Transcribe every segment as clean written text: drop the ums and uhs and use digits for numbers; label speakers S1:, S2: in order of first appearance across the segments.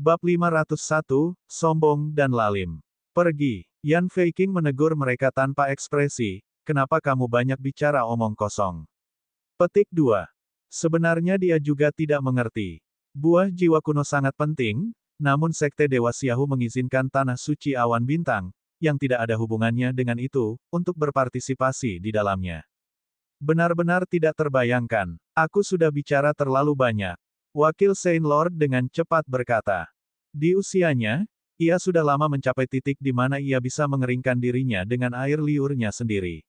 S1: Bab 501, Sombong dan Lalim. Pergi. Yan Feiqing menegur mereka tanpa ekspresi, kenapa kamu banyak bicara omong kosong? Petik 2. Sebenarnya dia juga tidak mengerti. Buah jiwa kuno sangat penting, namun Sekte Dewa Xiahu mengizinkan Tanah Suci Awan Bintang, yang tidak ada hubungannya dengan itu, untuk berpartisipasi di dalamnya. Benar-benar tidak terbayangkan. Aku sudah bicara terlalu banyak. Wakil Saint Lord dengan cepat berkata. Di usianya, ia sudah lama mencapai titik di mana ia bisa mengeringkan dirinya dengan air liurnya sendiri.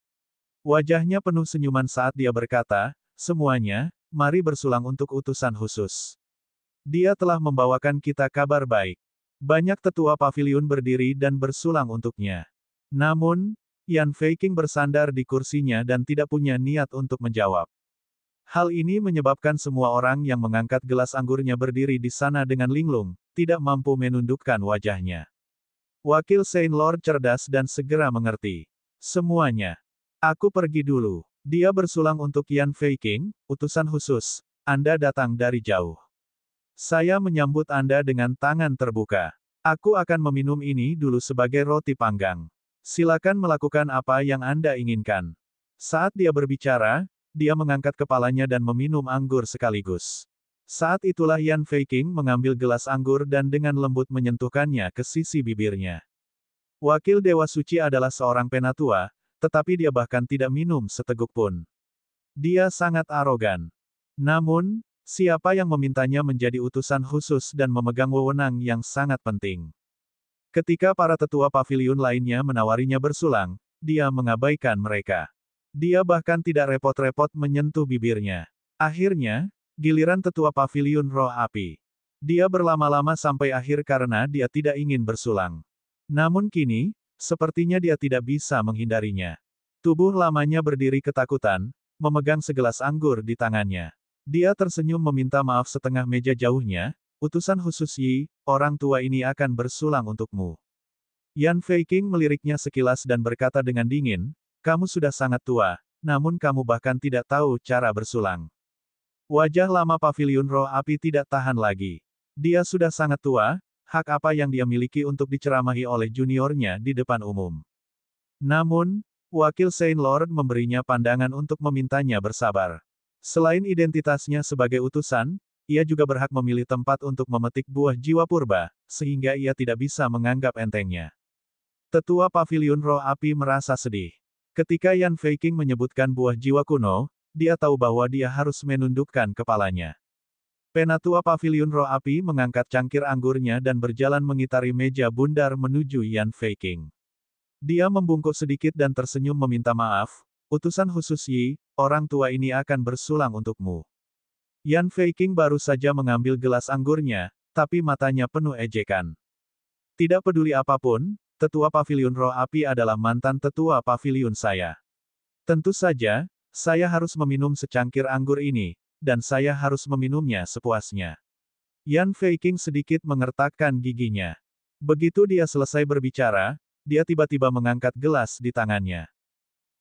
S1: Wajahnya penuh senyuman saat dia berkata, semuanya, mari bersulang untuk utusan khusus. Dia telah membawakan kita kabar baik. Banyak tetua paviliun berdiri dan bersulang untuknya. Namun, Yan Feiqing bersandar di kursinya dan tidak punya niat untuk menjawab. Hal ini menyebabkan semua orang yang mengangkat gelas anggurnya berdiri di sana dengan linglung, tidak mampu menundukkan wajahnya. Wakil Saint Lord cerdas dan segera mengerti. Semuanya. Aku pergi dulu. Dia bersulang untuk Yan Feiqing, utusan khusus. Anda datang dari jauh. Saya menyambut Anda dengan tangan terbuka. Aku akan meminum ini dulu sebagai roti panggang. Silakan melakukan apa yang Anda inginkan. Saat dia berbicara, dia mengangkat kepalanya dan meminum anggur sekaligus. Saat itulah Yan Feiqing mengambil gelas anggur dan dengan lembut menyentuhkannya ke sisi bibirnya. Wakil Dewa Suci adalah seorang penatua, tetapi dia bahkan tidak minum seteguk pun. Dia sangat arogan. Namun, siapa yang memintanya menjadi utusan khusus dan memegang wewenang yang sangat penting? Ketika para tetua paviliun lainnya menawarinya bersulang, dia mengabaikan mereka. Dia bahkan tidak repot-repot menyentuh bibirnya. Akhirnya, giliran tetua paviliun roh api. Dia berlama-lama sampai akhir karena dia tidak ingin bersulang. Namun kini, sepertinya dia tidak bisa menghindarinya. Tubuh lamanya berdiri ketakutan, memegang segelas anggur di tangannya. Dia tersenyum meminta maaf setengah meja jauhnya, utusan khusus Yi, orang tua ini akan bersulang untukmu. Yan Feiqing meliriknya sekilas dan berkata dengan dingin, kamu sudah sangat tua, namun kamu bahkan tidak tahu cara bersulang. Wajah lama paviliun roh api tidak tahan lagi. Dia sudah sangat tua, hak apa yang dia miliki untuk diceramahi oleh juniornya di depan umum. Namun, wakil Saint Lord memberinya pandangan untuk memintanya bersabar. Selain identitasnya sebagai utusan, ia juga berhak memilih tempat untuk memetik buah jiwa purba, sehingga ia tidak bisa menganggap entengnya. Tetua paviliun roh api merasa sedih. Ketika Yan Feiqing menyebutkan buah jiwa kuno, dia tahu bahwa dia harus menundukkan kepalanya. Penatua paviliun roh api mengangkat cangkir anggurnya dan berjalan mengitari meja bundar menuju Yan Feiqing. Dia membungkuk sedikit dan tersenyum meminta maaf, utusan khusus Yi, orang tua ini akan bersulang untukmu. Yan Feiqing baru saja mengambil gelas anggurnya, tapi matanya penuh ejekan. Tidak peduli apapun, tetua paviliun roh api adalah mantan tetua paviliun saya. Tentu saja, saya harus meminum secangkir anggur ini, dan saya harus meminumnya sepuasnya. Yan Feiqing sedikit mengertakkan giginya. Begitu dia selesai berbicara, dia tiba-tiba mengangkat gelas di tangannya.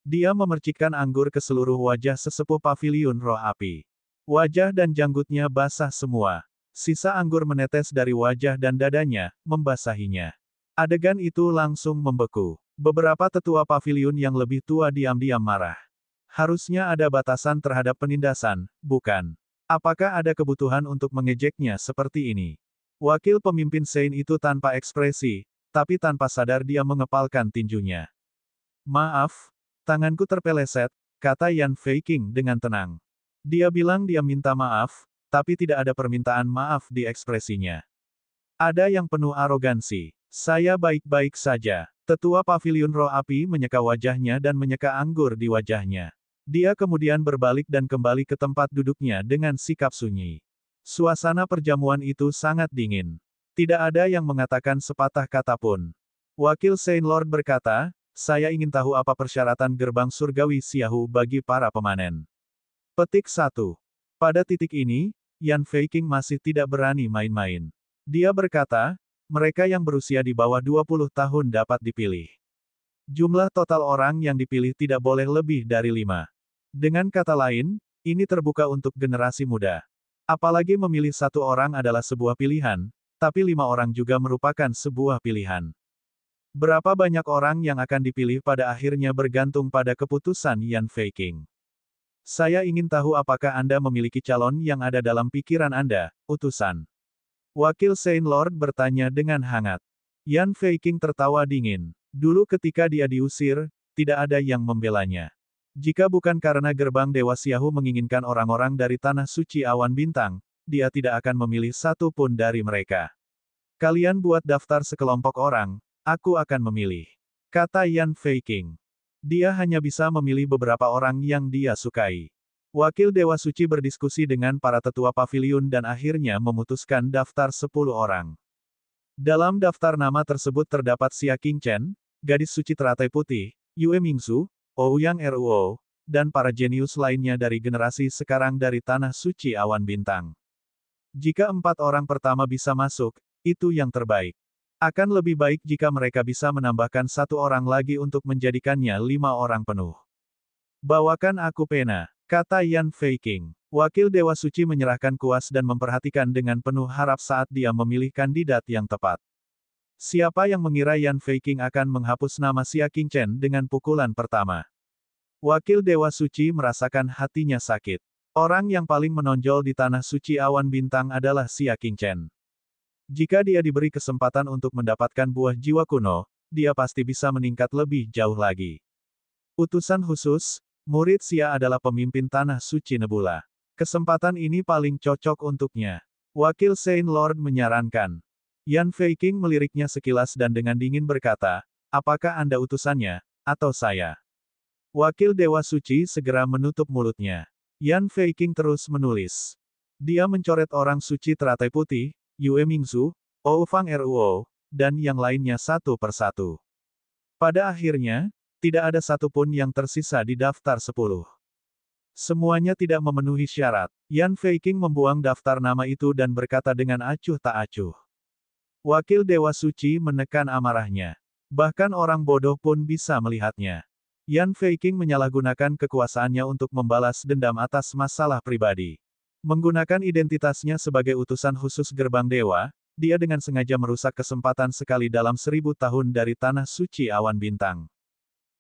S1: Dia memercikkan anggur ke seluruh wajah sesepuh paviliun roh api. Wajah dan janggutnya basah semua. Sisa anggur menetes dari wajah dan dadanya, membasahinya. Adegan itu langsung membeku. Beberapa tetua paviliun yang lebih tua diam-diam marah. Harusnya ada batasan terhadap penindasan, bukan? Apakah ada kebutuhan untuk mengejeknya seperti ini? Wakil pemimpin Saint itu tanpa ekspresi, tapi tanpa sadar dia mengepalkan tinjunya. Maaf, tanganku terpeleset, kata Yan Feiqing dengan tenang. Dia bilang dia minta maaf, tapi tidak ada permintaan maaf di ekspresinya. Ada yang penuh arogansi. Saya baik-baik saja. Tetua paviliun roh api menyeka wajahnya dan menyeka anggur di wajahnya. Dia kemudian berbalik dan kembali ke tempat duduknya dengan sikap sunyi. Suasana perjamuan itu sangat dingin. Tidak ada yang mengatakan sepatah kata pun. Wakil Saint Lord berkata, saya ingin tahu apa persyaratan gerbang surgawi Xiahu bagi para pemanen. Petik 1. Pada titik ini, Yan Feiqing masih tidak berani main-main. Dia berkata, mereka yang berusia di bawah 20 tahun dapat dipilih. Jumlah total orang yang dipilih tidak boleh lebih dari 5. Dengan kata lain, ini terbuka untuk generasi muda. Apalagi memilih satu orang adalah sebuah pilihan, tapi 5 orang juga merupakan sebuah pilihan. Berapa banyak orang yang akan dipilih pada akhirnya bergantung pada keputusan Yan Feiqing. Saya ingin tahu apakah Anda memiliki calon yang ada dalam pikiran Anda, utusan. Wakil Saint Lord bertanya dengan hangat. Yan Feiqing tertawa dingin. Dulu ketika dia diusir, tidak ada yang membelanya. Jika bukan karena gerbang Dewa Xiaohu menginginkan orang-orang dari Tanah Suci Awan Bintang, dia tidak akan memilih satu pun dari mereka. Kalian buat daftar sekelompok orang, aku akan memilih. Kata Yan Feiqing. Dia hanya bisa memilih beberapa orang yang dia sukai. Wakil Dewa Suci berdiskusi dengan para tetua paviliun dan akhirnya memutuskan daftar 10 orang. Dalam daftar nama tersebut terdapat Xia Qingchen, gadis suci teratai putih, Yue Mingzu, Ouyang Ruo, dan para jenius lainnya dari generasi sekarang dari Tanah Suci Awan Bintang. Jika 4 orang pertama bisa masuk, itu yang terbaik. Akan lebih baik jika mereka bisa menambahkan 1 orang lagi untuk menjadikannya 5 orang penuh. Bawakan aku pena, kata Yan Feiqing. Wakil Dewa Suci menyerahkan kuas dan memperhatikan dengan penuh harap saat dia memilih kandidat yang tepat. Siapa yang mengira Yan Feiqing akan menghapus nama Xia Qingchen dengan pukulan pertama? Wakil Dewa Suci merasakan hatinya sakit. Orang yang paling menonjol di Tanah Suci Awan Bintang adalah Xia Qingchen. Jika dia diberi kesempatan untuk mendapatkan buah jiwa kuno, dia pasti bisa meningkat lebih jauh lagi. Utusan khusus, murid Xia adalah pemimpin Tanah Suci Nebula. Kesempatan ini paling cocok untuknya. Wakil Saint Lord menyarankan. Yan Feiqing meliriknya sekilas dan dengan dingin berkata, apakah Anda utusannya, atau saya? Wakil Dewa Suci segera menutup mulutnya. Yan Feiqing terus menulis. Dia mencoret orang suci teratai putih, Yue Mingzu, Oufang Ruo, dan yang lainnya satu persatu. Pada akhirnya, tidak ada satupun yang tersisa di daftar 10. Semuanya tidak memenuhi syarat. Yan Feiqing membuang daftar nama itu dan berkata dengan acuh tak acuh. Wakil Dewa Suci menekan amarahnya. Bahkan orang bodoh pun bisa melihatnya. Yan Feiqing menyalahgunakan kekuasaannya untuk membalas dendam atas masalah pribadi. Menggunakan identitasnya sebagai utusan khusus Gerbang Dewa, dia dengan sengaja merusak kesempatan sekali dalam 1000 tahun dari Tanah Suci Awan Bintang.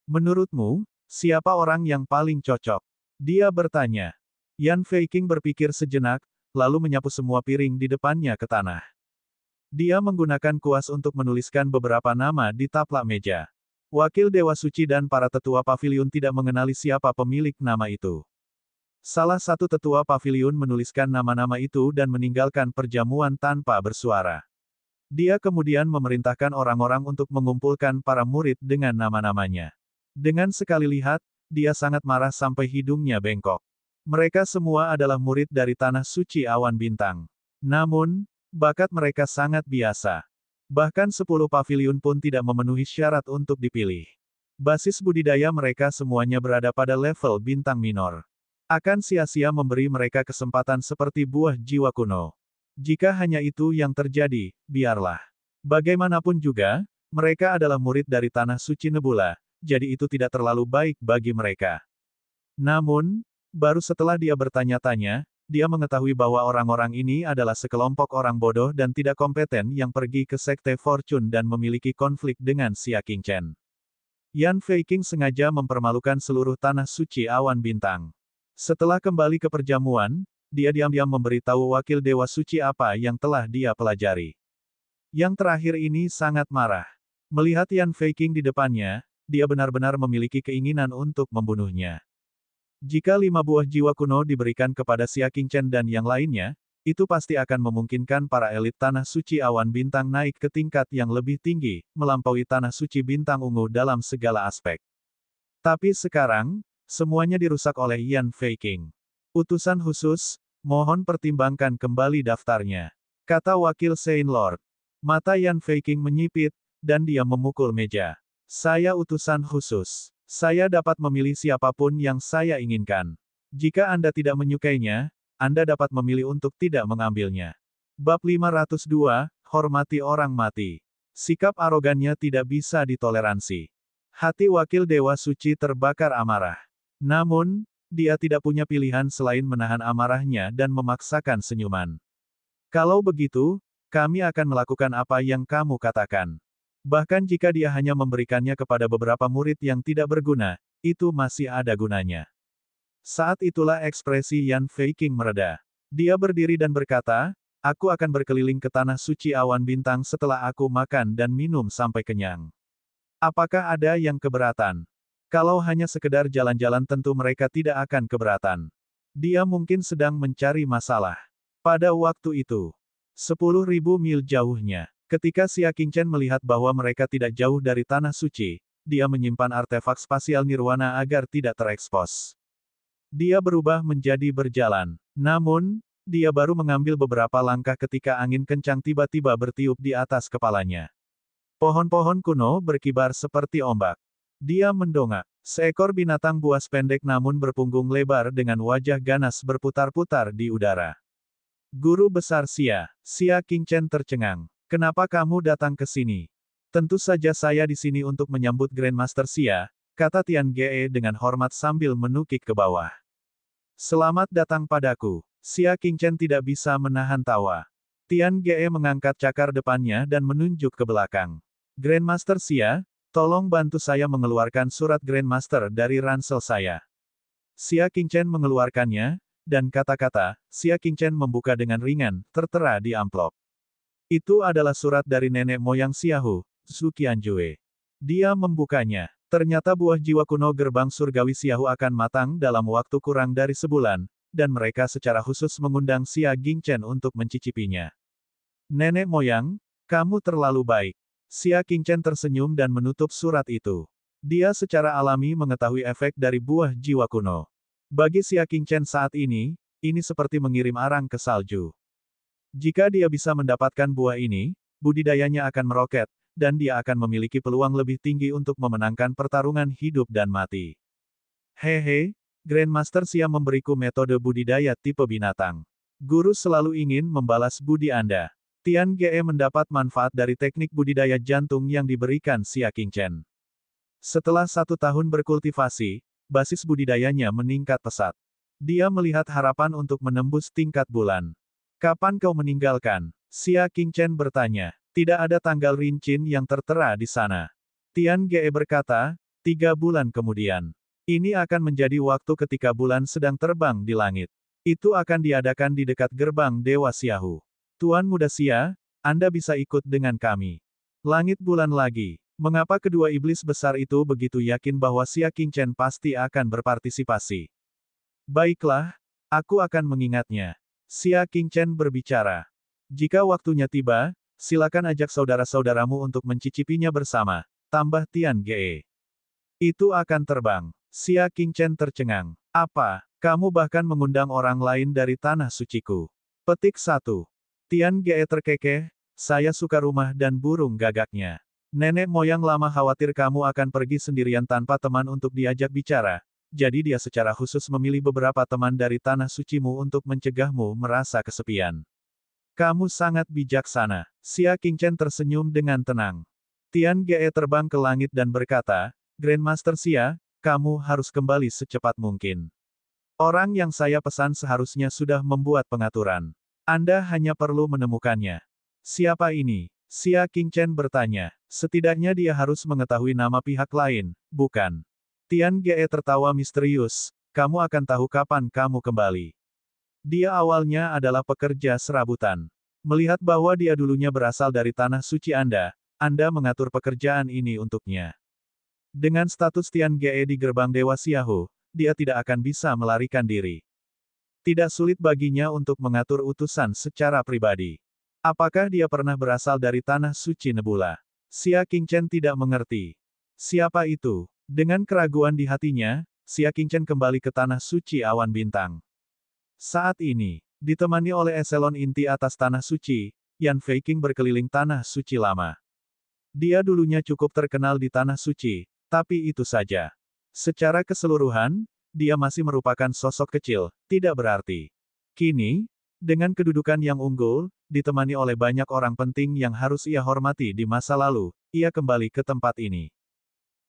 S1: Menurutmu, siapa orang yang paling cocok? Dia bertanya. Yan Feiqing berpikir sejenak, lalu menyapu semua piring di depannya ke tanah. Dia menggunakan kuas untuk menuliskan beberapa nama di taplak meja. Wakil Dewa Suci dan para tetua paviliun tidak mengenali siapa pemilik nama itu. Salah satu tetua paviliun menuliskan nama-nama itu dan meninggalkan perjamuan tanpa bersuara. Dia kemudian memerintahkan orang-orang untuk mengumpulkan para murid dengan nama-namanya. Dengan sekali lihat, dia sangat marah sampai hidungnya bengkok. Mereka semua adalah murid dari Tanah Suci Awan Bintang. Namun, bakat mereka sangat biasa. Bahkan 10 paviliun pun tidak memenuhi syarat untuk dipilih. Basis budidaya mereka semuanya berada pada level bintang minor. Akan sia-sia memberi mereka kesempatan seperti buah jiwa kuno. Jika hanya itu yang terjadi, biarlah. Bagaimanapun juga, mereka adalah murid dari Tanah Suci Nebula, jadi itu tidak terlalu baik bagi mereka. Namun, baru setelah dia bertanya-tanya, dia mengetahui bahwa orang-orang ini adalah sekelompok orang bodoh dan tidak kompeten yang pergi ke Sekte Fortune dan memiliki konflik dengan Xia Qingchen. Yan Feiqing sengaja mempermalukan seluruh Tanah Suci Awan Bintang. Setelah kembali ke perjamuan, dia diam-diam memberitahu Wakil Dewa Suci apa yang telah dia pelajari. Yang terakhir ini sangat marah. Melihat Yan Feiqing di depannya, dia benar-benar memiliki keinginan untuk membunuhnya. Jika 5 buah jiwa kuno diberikan kepada Xia Qingchen dan yang lainnya, itu pasti akan memungkinkan para elit Tanah Suci Awan Bintang naik ke tingkat yang lebih tinggi, melampaui Tanah Suci Bintang Ungu dalam segala aspek. Tapi sekarang, semuanya dirusak oleh Yan Feiqing. Utusan khusus, mohon pertimbangkan kembali daftarnya. Kata Wakil Saint Lord. Mata Yan Feiqing menyipit, dan dia memukul meja. Saya utusan khusus. Saya dapat memilih siapapun yang saya inginkan. Jika Anda tidak menyukainya, Anda dapat memilih untuk tidak mengambilnya. Bab 502, Hormati Orang Mati. Sikap arogannya tidak bisa ditoleransi. Hati Wakil Dewa Suci terbakar amarah. Namun, dia tidak punya pilihan selain menahan amarahnya dan memaksakan senyuman. Kalau begitu, kami akan melakukan apa yang kamu katakan. Bahkan jika dia hanya memberikannya kepada beberapa murid yang tidak berguna, itu masih ada gunanya. Saat itulah ekspresi Yan Feiqing mereda. Dia berdiri dan berkata, aku akan berkeliling ke tanah suci awan bintang setelah aku makan dan minum sampai kenyang. Apakah ada yang keberatan? Kalau hanya sekedar jalan-jalan tentu mereka tidak akan keberatan. Dia mungkin sedang mencari masalah. Pada waktu itu, 10.000 mil jauhnya, ketika Xia Qingchen melihat bahwa mereka tidak jauh dari tanah suci, dia menyimpan artefak spasial nirwana agar tidak terekspos. Dia berubah menjadi berjalan. Namun, dia baru mengambil beberapa langkah ketika angin kencang tiba-tiba bertiup di atas kepalanya. Pohon-pohon kuno berkibar seperti ombak. Dia mendongak. Seekor binatang buas pendek namun berpunggung lebar dengan wajah ganas berputar-putar di udara. Guru besar Xia Qingchen tercengang. Kenapa kamu datang ke sini? Tentu saja saya di sini untuk menyambut Grandmaster Xia, kata Tian Ge dengan hormat sambil menukik ke bawah. Selamat datang padaku. Xia Qingchen tidak bisa menahan tawa. Tian Ge mengangkat cakar depannya dan menunjuk ke belakang. Grandmaster Xia, tolong bantu saya mengeluarkan surat Grandmaster dari ransel saya. Xia Qingchen mengeluarkannya, dan kata-kata, Xia Qingchen membuka dengan ringan, tertera di amplop. Itu adalah surat dari nenek moyang Xiahu, Zhu Qianjue. Dia membukanya. Ternyata buah jiwa kuno gerbang surgawi Xiahu akan matang dalam waktu kurang dari sebulan, dan mereka secara khusus mengundang Xia Qingchen untuk mencicipinya. Nenek moyang, kamu terlalu baik. Xia Qingchen tersenyum dan menutup surat itu. Dia secara alami mengetahui efek dari buah jiwa kuno. Bagi Xia Qingchen saat ini seperti mengirim arang ke salju. Jika dia bisa mendapatkan buah ini, budidayanya akan meroket, dan dia akan memiliki peluang lebih tinggi untuk memenangkan pertarungan hidup dan mati. Hehe, Grandmaster Xia memberiku metode budidaya tipe binatang. Guru selalu ingin membalas budi Anda. Tian Ge mendapat manfaat dari teknik budidaya jantung yang diberikan Xia Qingchen. Setelah 1 tahun berkultivasi, basis budidayanya meningkat pesat. Dia melihat harapan untuk menembus tingkat bulan. Kapan kau meninggalkan? Xia Qingchen bertanya. Tidak ada tanggal rincin yang tertera di sana. Tian Ge berkata, 3 bulan kemudian. Ini akan menjadi waktu ketika bulan sedang terbang di langit. Itu akan diadakan di dekat gerbang Dewa Xiahu. Tuan Muda Xia, Anda bisa ikut dengan kami. Langit bulan lagi. Mengapa kedua iblis besar itu begitu yakin bahwa Xia Qingchen pasti akan berpartisipasi? Baiklah, aku akan mengingatnya. Xia Qingchen berbicara. Jika waktunya tiba, silakan ajak saudara-saudaramu untuk mencicipinya bersama, tambah Tian Ge. Itu akan terbang. Xia Qingchen tercengang. Apa, kamu bahkan mengundang orang lain dari tanah suciku? Petik 1. Tian Ge terkekeh, saya suka rumah dan burung gagaknya. Nenek moyang lama khawatir kamu akan pergi sendirian tanpa teman untuk diajak bicara, jadi dia secara khusus memilih beberapa teman dari tanah sucimu untuk mencegahmu merasa kesepian. Kamu sangat bijaksana. Xia Qingchen tersenyum dengan tenang. Tian Ge terbang ke langit dan berkata, Grandmaster Xia, kamu harus kembali secepat mungkin. Orang yang saya pesan seharusnya sudah membuat pengaturan. Anda hanya perlu menemukannya. Siapa ini? Xia Qingchen bertanya. Setidaknya dia harus mengetahui nama pihak lain, bukan? Tian Ge tertawa misterius. Kamu akan tahu kapan kamu kembali. Dia awalnya adalah pekerja serabutan. Melihat bahwa dia dulunya berasal dari tanah suci Anda mengatur pekerjaan ini untuknya. Dengan status Tian Ge di gerbang Dewa Xiahu, dia tidak akan bisa melarikan diri. Tidak sulit baginya untuk mengatur utusan secara pribadi. Apakah dia pernah berasal dari tanah suci Nebula? Xia Qingchen tidak mengerti. Siapa itu? Dengan keraguan di hatinya, Xia Qingchen kembali ke tanah suci awan bintang. Saat ini, ditemani oleh eselon inti atas tanah suci, Yan Feiqing berkeliling tanah suci lama. Dia dulunya cukup terkenal di tanah suci, tapi itu saja. Secara keseluruhan, dia masih merupakan sosok kecil, tidak berarti. Kini, dengan kedudukan yang unggul, ditemani oleh banyak orang penting yang harus ia hormati di masa lalu, ia kembali ke tempat ini.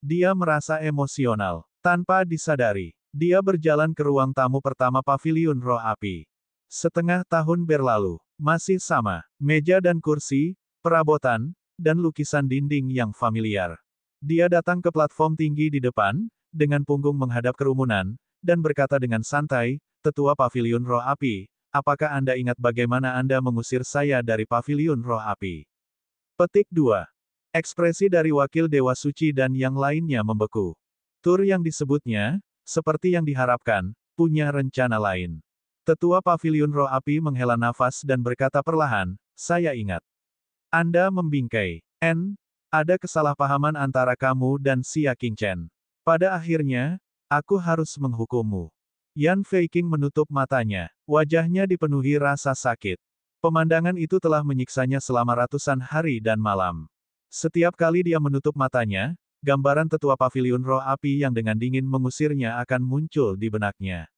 S1: Dia merasa emosional. Tanpa disadari, dia berjalan ke ruang tamu pertama Paviliun Roh Api. Setengah tahun berlalu, Masih sama. Meja dan kursi, perabotan, dan lukisan dinding yang familiar. Dia datang ke platform tinggi di depan, dengan punggung menghadap kerumunan, dan berkata dengan santai, Tetua Paviliun Roh Api, apakah Anda ingat bagaimana Anda mengusir saya dari Paviliun Roh Api? Petik 2. Ekspresi dari wakil Dewa Suci dan yang lainnya membeku. Tur yang disebutnya, seperti yang diharapkan, punya rencana lain. Tetua Paviliun Roh Api menghela nafas dan berkata perlahan, saya ingat. Anda membingkai. Ada kesalahpahaman antara kamu dan Xia Qingchen. Pada akhirnya, aku harus menghukummu. Yan Feiqing menutup matanya. Wajahnya dipenuhi rasa sakit. Pemandangan itu telah menyiksanya selama ratusan hari dan malam. Setiap kali dia menutup matanya, gambaran Tetua Paviliun Roh Api yang dengan dingin mengusirnya akan muncul di benaknya.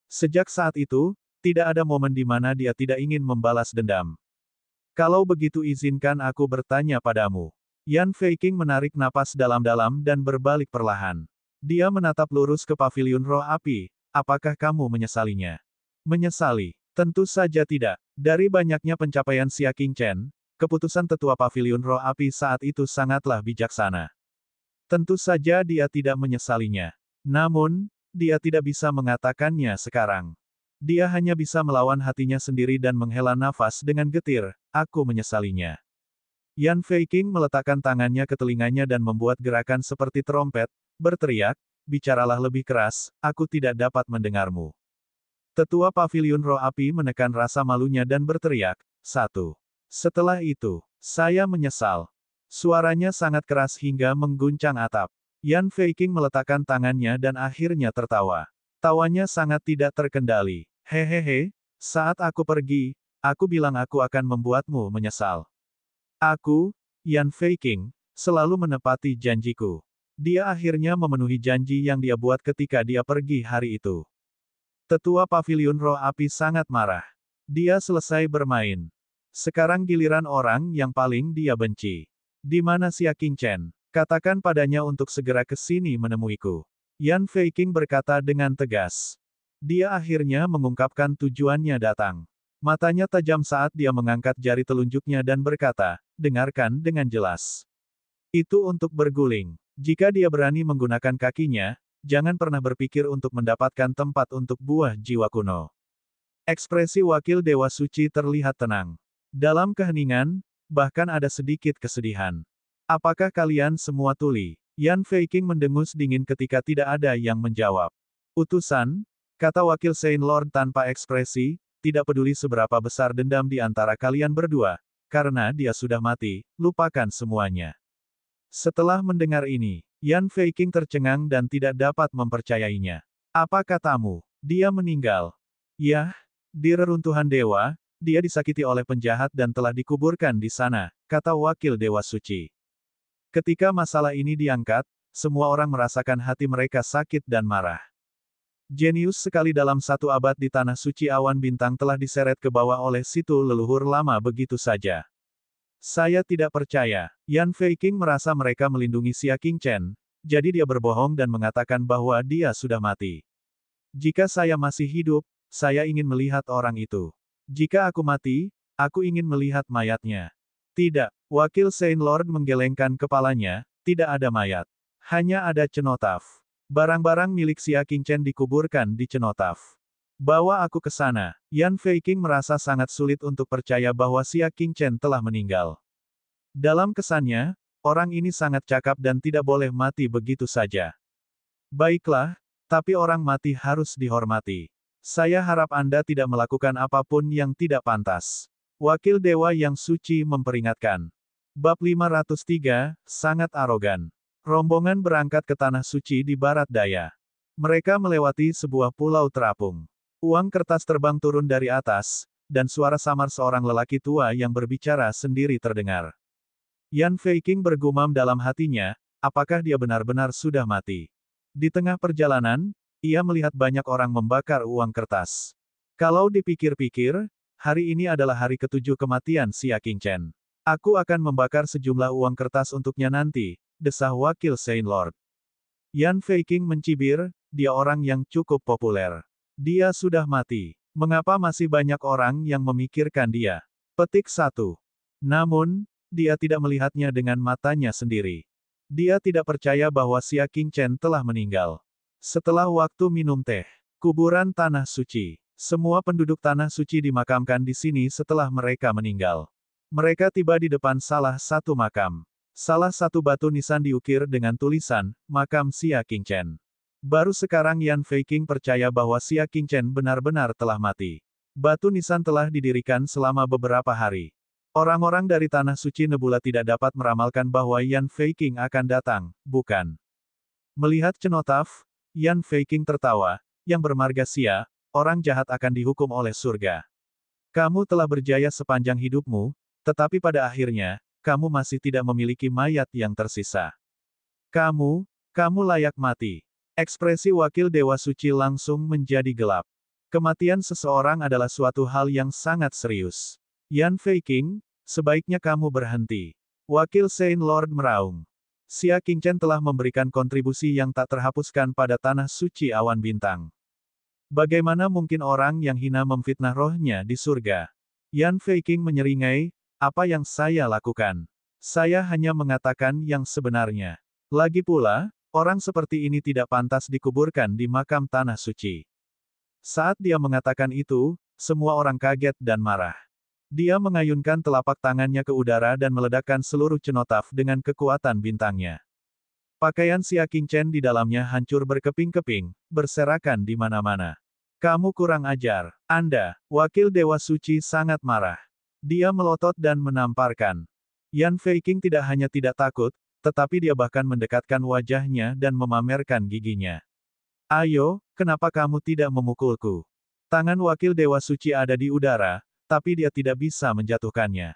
S1: Sejak saat itu, tidak ada momen di mana dia tidak ingin membalas dendam. Kalau begitu izinkan aku bertanya padamu. Yan Feiqing menarik napas dalam-dalam dan berbalik perlahan. Dia menatap lurus ke Paviliun Roh Api, apakah kamu menyesalinya? Menyesali? Tentu saja tidak. Dari banyaknya pencapaian Xia Qingchen, keputusan Tetua Paviliun Roh Api saat itu sangatlah bijaksana. Tentu saja dia tidak menyesalinya. Namun, dia tidak bisa mengatakannya sekarang. Dia hanya bisa melawan hatinya sendiri dan menghela nafas dengan getir, aku menyesalinya. Yan Feiqing meletakkan tangannya ke telinganya dan membuat gerakan seperti trompet, berteriak, bicaralah lebih keras, aku tidak dapat mendengarmu. Tetua Paviliun Roh Api menekan rasa malunya dan berteriak, satu. Setelah itu, saya menyesal. Suaranya sangat keras hingga mengguncang atap. Yan Feiqing meletakkan tangannya dan akhirnya tertawa. Tawanya sangat tidak terkendali. Hehehe, saat aku pergi, aku bilang aku akan membuatmu menyesal. Aku, Yan Feiqing, selalu menepati janjiku. Dia akhirnya memenuhi janji yang dia buat ketika dia pergi hari itu. Tetua Paviliun Roh Api sangat marah. Dia selesai bermain. Sekarang giliran orang yang paling dia benci. Di mana Xia Qingchen? Katakan padanya untuk segera ke sini menemuiku. Yan Feiqing berkata dengan tegas. Dia akhirnya mengungkapkan tujuannya datang. Matanya tajam saat dia mengangkat jari telunjuknya dan berkata, dengarkan dengan jelas. Itu untuk berguling. Jika dia berani menggunakan kakinya, jangan pernah berpikir untuk mendapatkan tempat untuk buah jiwa kuno. Ekspresi wakil Dewa Suci terlihat tenang. Dalam keheningan, bahkan ada sedikit kesedihan. Apakah kalian semua tuli? Yan Feiqing mendengus dingin ketika tidak ada yang menjawab. Utusan, kata wakil Saint Lord tanpa ekspresi, tidak peduli seberapa besar dendam di antara kalian berdua, karena dia sudah mati, lupakan semuanya. Setelah mendengar ini, Yan Feiqing tercengang dan tidak dapat mempercayainya. Apa katamu? Dia meninggal. Yah, di reruntuhan dewa, dia disakiti oleh penjahat dan telah dikuburkan di sana, kata wakil Dewa Suci. Ketika masalah ini diangkat, semua orang merasakan hati mereka sakit dan marah. Jenius sekali dalam satu abad di Tanah Suci Awan Bintang telah diseret ke bawah oleh situ leluhur lama begitu saja. Saya tidak percaya. Yan Feiqing merasa mereka melindungi Xia Qingchen, jadi dia berbohong dan mengatakan bahwa dia sudah mati. Jika saya masih hidup, saya ingin melihat orang itu. Jika aku mati, aku ingin melihat mayatnya. Tidak, wakil Saint Lord menggelengkan kepalanya, tidak ada mayat. Hanya ada cenotaf. Barang-barang milik Xia Qingchen dikuburkan di cenotaf. Bawa aku ke sana. Yan Feiqing merasa sangat sulit untuk percaya bahwa Xia Qingchen telah meninggal. Dalam kesannya, orang ini sangat cakap dan tidak boleh mati begitu saja. Baiklah, tapi orang mati harus dihormati. Saya harap Anda tidak melakukan apapun yang tidak pantas. Wakil Dewa yang Suci memperingatkan. Bab 503, sangat arogan. Rombongan berangkat ke Tanah Suci di barat daya. Mereka melewati sebuah pulau terapung. Uang kertas terbang turun dari atas, dan suara samar seorang lelaki tua yang berbicara sendiri terdengar. Yan Feiqing bergumam dalam hatinya, apakah dia benar-benar sudah mati? Di tengah perjalanan, ia melihat banyak orang membakar uang kertas. Kalau dipikir-pikir, hari ini adalah hari ke-7 kematian Xia Qingchen. Aku akan membakar sejumlah uang kertas untuknya nanti, desah wakil Saint Lord. Yan Feiqing mencibir, dia orang yang cukup populer. Dia sudah mati. Mengapa masih banyak orang yang memikirkan dia? Petik 1. Namun, dia tidak melihatnya dengan matanya sendiri. Dia tidak percaya bahwa Xia Qingchen telah meninggal. Setelah waktu minum teh, kuburan Tanah Suci. Semua penduduk Tanah Suci dimakamkan di sini setelah mereka meninggal. Mereka tiba di depan salah satu makam. Salah satu batu nisan diukir dengan tulisan, Makam Xia Qingchen. Baru sekarang Yan Feiqing percaya bahwa Xia Qingchen benar-benar telah mati. Batu nisan telah didirikan selama beberapa hari. Orang-orang dari Tanah Suci Nebula tidak dapat meramalkan bahwa Yan Feiqing akan datang, bukan? Melihat cenotaf, Yan Feiqing tertawa, yang bermarga Xia, orang jahat akan dihukum oleh surga. Kamu telah berjaya sepanjang hidupmu, tetapi pada akhirnya, kamu masih tidak memiliki mayat yang tersisa. Kamu layak mati. Ekspresi wakil Dewa Suci langsung menjadi gelap. Kematian seseorang adalah suatu hal yang sangat serius. Yan Feiqing, sebaiknya kamu berhenti. Wakil Saint Lord meraung. Xia Qingchen telah memberikan kontribusi yang tak terhapuskan pada Tanah Suci Awan Bintang. Bagaimana mungkin orang yang hina memfitnah rohnya di surga? Yan Feiqing menyeringai, apa yang saya lakukan? Saya hanya mengatakan yang sebenarnya. Lagi pula, orang seperti ini tidak pantas dikuburkan di makam Tanah Suci. Saat dia mengatakan itu, semua orang kaget dan marah. Dia mengayunkan telapak tangannya ke udara dan meledakkan seluruh cenotaf dengan kekuatan bintangnya. Pakaian Xia Qingchen di dalamnya hancur berkeping-keping, berserakan di mana-mana. Kamu kurang ajar. Anda, wakil Dewa Suci sangat marah. Dia melotot dan menamparkan. Yan Feiqing tidak hanya tidak takut, tetapi dia bahkan mendekatkan wajahnya dan memamerkan giginya. Ayo, kenapa kamu tidak memukulku? Tangan wakil Dewa Suci ada di udara, tapi dia tidak bisa menjatuhkannya.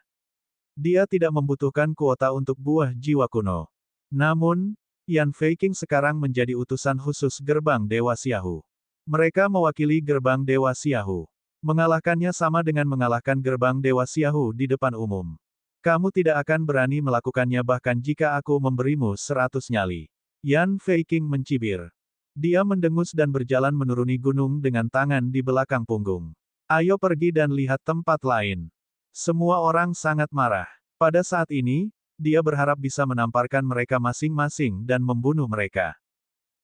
S1: Dia tidak membutuhkan kuota untuk buah jiwa kuno. Namun, Yan Feiqing sekarang menjadi utusan khusus gerbang Dewa Xiahu. Mereka mewakili gerbang Dewa Xiahu. Mengalahkannya sama dengan mengalahkan gerbang Dewa Xiahu di depan umum. Kamu tidak akan berani melakukannya bahkan jika aku memberimu 100 nyali. Yan Feiqing mencibir. Dia mendengus dan berjalan menuruni gunung dengan tangan di belakang punggung. Ayo pergi dan lihat tempat lain. Semua orang sangat marah. Pada saat ini, dia berharap bisa menamparkan mereka masing-masing dan membunuh mereka.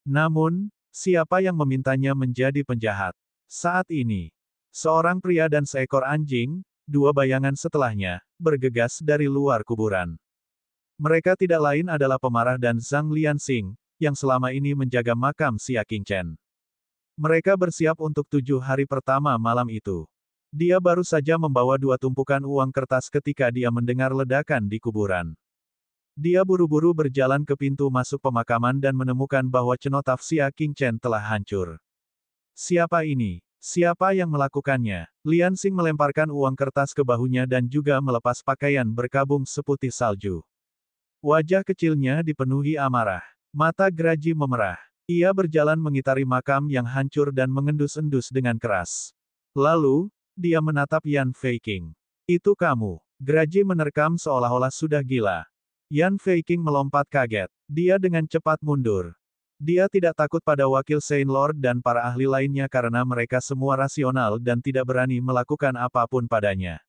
S1: Namun, siapa yang memintanya menjadi penjahat? Saat ini, seorang pria dan seekor anjing, dua bayangan setelahnya, bergegas dari luar kuburan. Mereka tidak lain adalah pemarah dan Zhang Lianxing, yang selama ini menjaga makam Xia Qingchen. Mereka bersiap untuk 7 hari pertama malam itu. Dia baru saja membawa 2 tumpukan uang kertas ketika dia mendengar ledakan di kuburan. Dia buru-buru berjalan ke pintu masuk pemakaman dan menemukan bahwa cenotaf Xia Qingchen telah hancur. Siapa ini? Siapa yang melakukannya? Lianxing melemparkan uang kertas ke bahunya dan juga melepas pakaian berkabung seputih salju. Wajah kecilnya dipenuhi amarah. Mata Graji memerah. Ia berjalan mengitari makam yang hancur dan mengendus-endus dengan keras. Lalu, dia menatap Yan Feiqing. Itu kamu. Graji menerkam seolah-olah sudah gila. Yan Feiqing melompat kaget. Dia dengan cepat mundur. Dia tidak takut pada wakil Saint Lord dan para ahli lainnya karena mereka semua rasional dan tidak berani melakukan apapun padanya.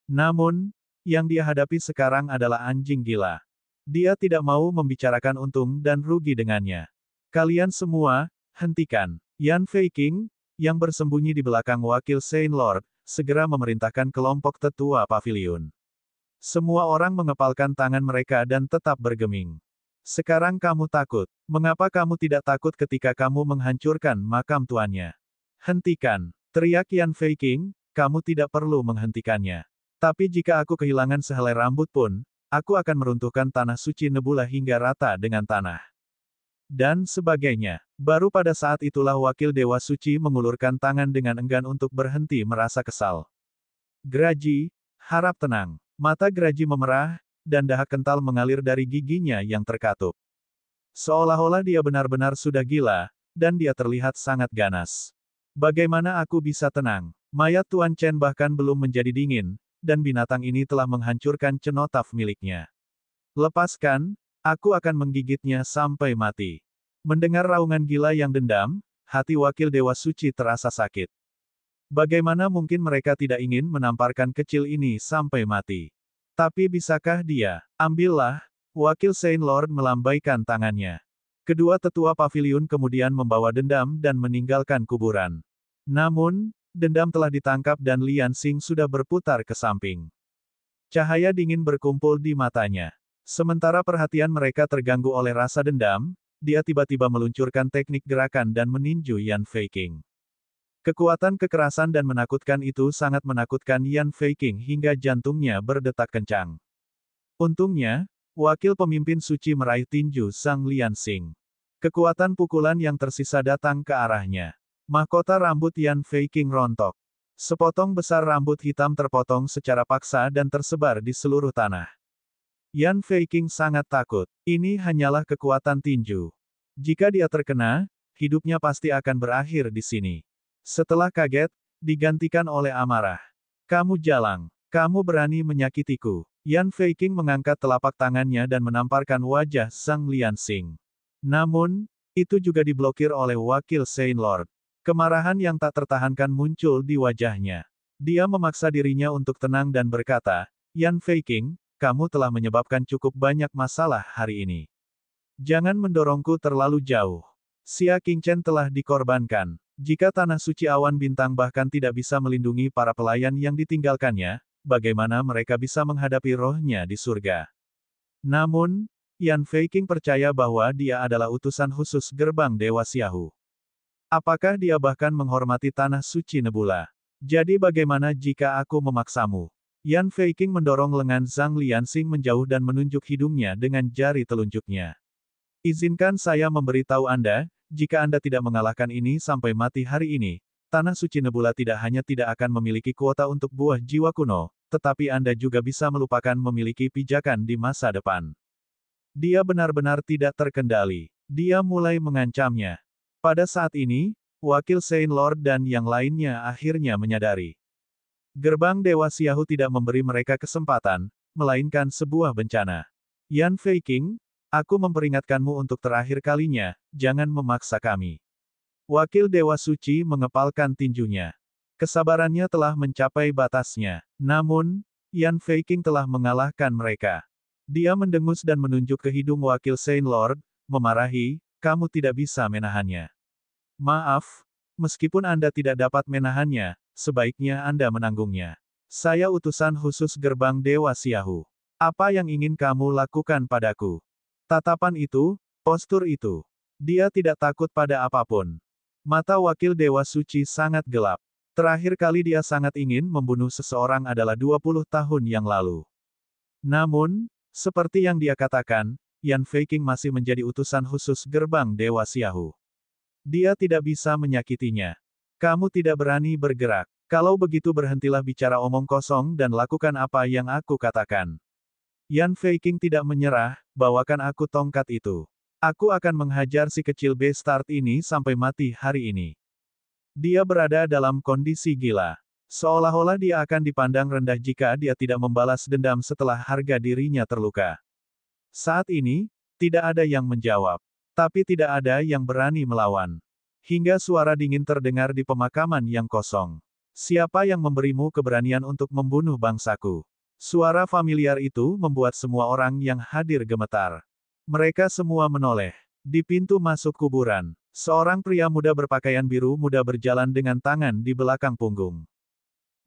S1: Namun, yang dia hadapi sekarang adalah anjing gila. Dia tidak mau membicarakan untung dan rugi dengannya. Kalian semua, hentikan. Yan Feiqing, yang bersembunyi di belakang wakil Saint Lord, segera memerintahkan kelompok tetua pavilion. Semua orang mengepalkan tangan mereka dan tetap bergeming. Sekarang kamu takut. Mengapa kamu tidak takut ketika kamu menghancurkan makam tuannya? Hentikan. Teriak Yan Feiqing, kamu tidak perlu menghentikannya. Tapi jika aku kehilangan sehelai rambut pun, aku akan meruntuhkan Tanah Suci Nebula hingga rata dengan tanah. Dan sebagainya. Baru pada saat itulah wakil Dewa Suci mengulurkan tangan dengan enggan untuk berhenti merasa kesal. Graji, harap tenang. Mata Graji memerah, dan dahak kental mengalir dari giginya yang terkatup. Seolah-olah dia benar-benar sudah gila, dan dia terlihat sangat ganas. Bagaimana aku bisa tenang? Mayat Tuan Chen bahkan belum menjadi dingin, dan binatang ini telah menghancurkan cenotaf miliknya. Lepaskan, aku akan menggigitnya sampai mati. Mendengar raungan gila yang dendam, hati wakil Dewa Suci terasa sakit. Bagaimana mungkin mereka tidak ingin menamparkan kecil ini sampai mati? Tapi bisakah dia? Ambillah. Wakil Saint Lord melambaikan tangannya. Kedua tetua paviliun kemudian membawa dendam dan meninggalkan kuburan. Namun, dendam telah ditangkap dan Lian Xing sudah berputar ke samping. Cahaya dingin berkumpul di matanya. Sementara perhatian mereka terganggu oleh rasa dendam, dia tiba-tiba meluncurkan teknik gerakan dan meninju Yan Feiqing. Kekuatan kekerasan dan menakutkan itu sangat menakutkan Yan Feiqing hingga jantungnya berdetak kencang. Untungnya, wakil pemimpin suci meraih tinju Sang Lian Xing. Kekuatan pukulan yang tersisa datang ke arahnya. Mahkota rambut Yan Feiqing rontok. Sepotong besar rambut hitam terpotong secara paksa dan tersebar di seluruh tanah. Yan Feiqing sangat takut. Ini hanyalah kekuatan tinju. Jika dia terkena, hidupnya pasti akan berakhir di sini. Setelah kaget, digantikan oleh amarah. Kamu jalang. Kamu berani menyakitiku. Yan Feiqing mengangkat telapak tangannya dan menamparkan wajah Sang Lian Xing. Namun, itu juga diblokir oleh wakil Saint Lord. Kemarahan yang tak tertahankan muncul di wajahnya. Dia memaksa dirinya untuk tenang dan berkata, Yan Feiqing, kamu telah menyebabkan cukup banyak masalah hari ini. Jangan mendorongku terlalu jauh. Xia Qingchen telah dikorbankan. Jika tanah suci awan bintang bahkan tidak bisa melindungi para pelayan yang ditinggalkannya, bagaimana mereka bisa menghadapi rohnya di surga? Namun, Yan Feiqing percaya bahwa dia adalah utusan khusus gerbang Dewa Xiahu. Apakah dia bahkan menghormati tanah suci Nebula? Jadi bagaimana jika aku memaksamu? Yan Feiqing mendorong lengan Zhang Lianxing menjauh dan menunjuk hidungnya dengan jari telunjuknya. Izinkan saya memberitahu Anda, jika Anda tidak mengalahkan ini sampai mati hari ini, tanah suci Nebula tidak hanya tidak akan memiliki kuota untuk buah jiwa kuno, tetapi Anda juga bisa melupakan memiliki pijakan di masa depan. Dia benar-benar tidak terkendali. Dia mulai mengancamnya. Pada saat ini, wakil Saint Lord dan yang lainnya akhirnya menyadari. Gerbang Dewa Xiahu tidak memberi mereka kesempatan, melainkan sebuah bencana. Yan Feiqing, aku memperingatkanmu untuk terakhir kalinya, jangan memaksa kami. Wakil Dewa Suci mengepalkan tinjunya. Kesabarannya telah mencapai batasnya. Namun, Yan Feiqing telah mengalahkan mereka. Dia mendengus dan menunjuk ke hidung wakil Saint Lord, memarahi, kamu tidak bisa menahannya. Maaf, meskipun Anda tidak dapat menahannya, sebaiknya Anda menanggungnya. Saya utusan khusus gerbang Dewa Xiahu. Apa yang ingin kamu lakukan padaku? Tatapan itu, postur itu. Dia tidak takut pada apapun. Mata wakil Dewa Suci sangat gelap. Terakhir kali dia sangat ingin membunuh seseorang adalah 20 tahun yang lalu. Namun, seperti yang dia katakan, Yan Feiqing masih menjadi utusan khusus gerbang Dewa Xiahu. Dia tidak bisa menyakitinya. Kamu tidak berani bergerak. Kalau begitu berhentilah bicara omong kosong dan lakukan apa yang aku katakan. Yan Feiqing tidak menyerah, bawakan aku tongkat itu. Aku akan menghajar si kecil bastard ini sampai mati hari ini. Dia berada dalam kondisi gila. Seolah-olah dia akan dipandang rendah jika dia tidak membalas dendam setelah harga dirinya terluka. Saat ini, tidak ada yang menjawab. Tapi tidak ada yang berani melawan. Hingga suara dingin terdengar di pemakaman yang kosong. Siapa yang memberimu keberanian untuk membunuh bangsaku? Suara familiar itu membuat semua orang yang hadir gemetar. Mereka semua menoleh. Di pintu masuk kuburan, seorang pria muda berpakaian biru muda berjalan dengan tangan di belakang punggung.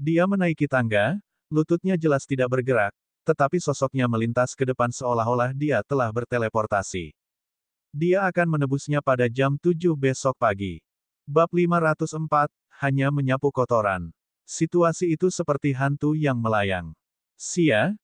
S1: Dia menaiki tangga, lututnya jelas tidak bergerak, tetapi sosoknya melintas ke depan seolah-olah dia telah berteleportasi. Dia akan menebusnya pada jam 7 besok pagi. Bab 504, hanya menyapu kotoran. Situasi itu seperti hantu yang melayang. Xia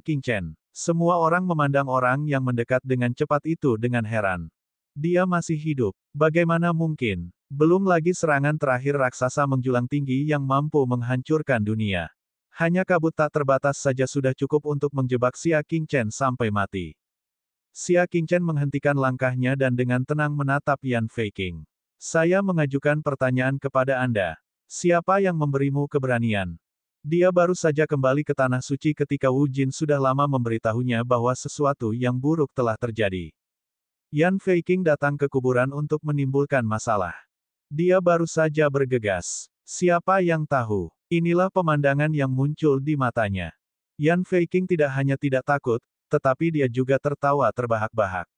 S1: Qingchen. Semua orang memandang orang yang mendekat dengan cepat itu dengan heran. Dia masih hidup. Bagaimana mungkin? Belum lagi serangan terakhir raksasa menjulang tinggi yang mampu menghancurkan dunia. Hanya kabut tak terbatas saja sudah cukup untuk menjebak Xia Qingchen sampai mati. Xia Qingchen menghentikan langkahnya dan dengan tenang menatap Yan Feiqing. Saya mengajukan pertanyaan kepada Anda. Siapa yang memberimu keberanian? Dia baru saja kembali ke Tanah Suci ketika Wu Jin sudah lama memberitahunya bahwa sesuatu yang buruk telah terjadi. Yan Feiqing datang ke kuburan untuk menimbulkan masalah. Dia baru saja bergegas. Siapa yang tahu? Inilah pemandangan yang muncul di matanya. Yan Feiqing tidak hanya tidak takut, tetapi dia juga tertawa terbahak-bahak.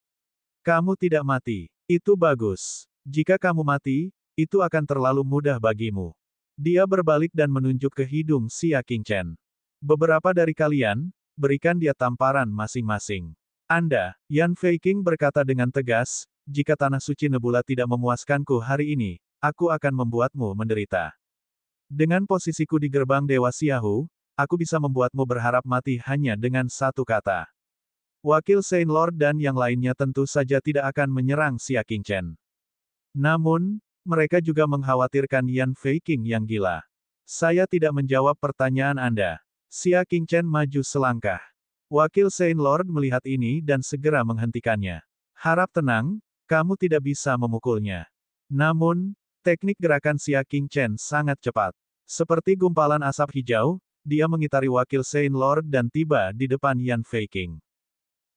S1: Kamu tidak mati. Itu bagus. Jika kamu mati, itu akan terlalu mudah bagimu. Dia berbalik dan menunjuk ke hidung Xia Qingchen. Beberapa dari kalian, berikan dia tamparan masing-masing. Anda, Yan Feiqing berkata dengan tegas, jika tanah suci Nebula tidak memuaskanku hari ini, aku akan membuatmu menderita. Dengan posisiku di gerbang Dewa Xiahu, aku bisa membuatmu berharap mati hanya dengan satu kata. Wakil Saint Lord dan yang lainnya tentu saja tidak akan menyerang Xia Qingchen. Namun, mereka juga mengkhawatirkan Yan Feiqing yang gila. Saya tidak menjawab pertanyaan Anda. Xia Qingchen maju selangkah. Wakil Saint Lord melihat ini dan segera menghentikannya. Harap tenang, kamu tidak bisa memukulnya. Namun, teknik gerakan Xia Qingchen sangat cepat. Seperti gumpalan asap hijau, dia mengitari Wakil Saint Lord dan tiba di depan Yan Feiqing.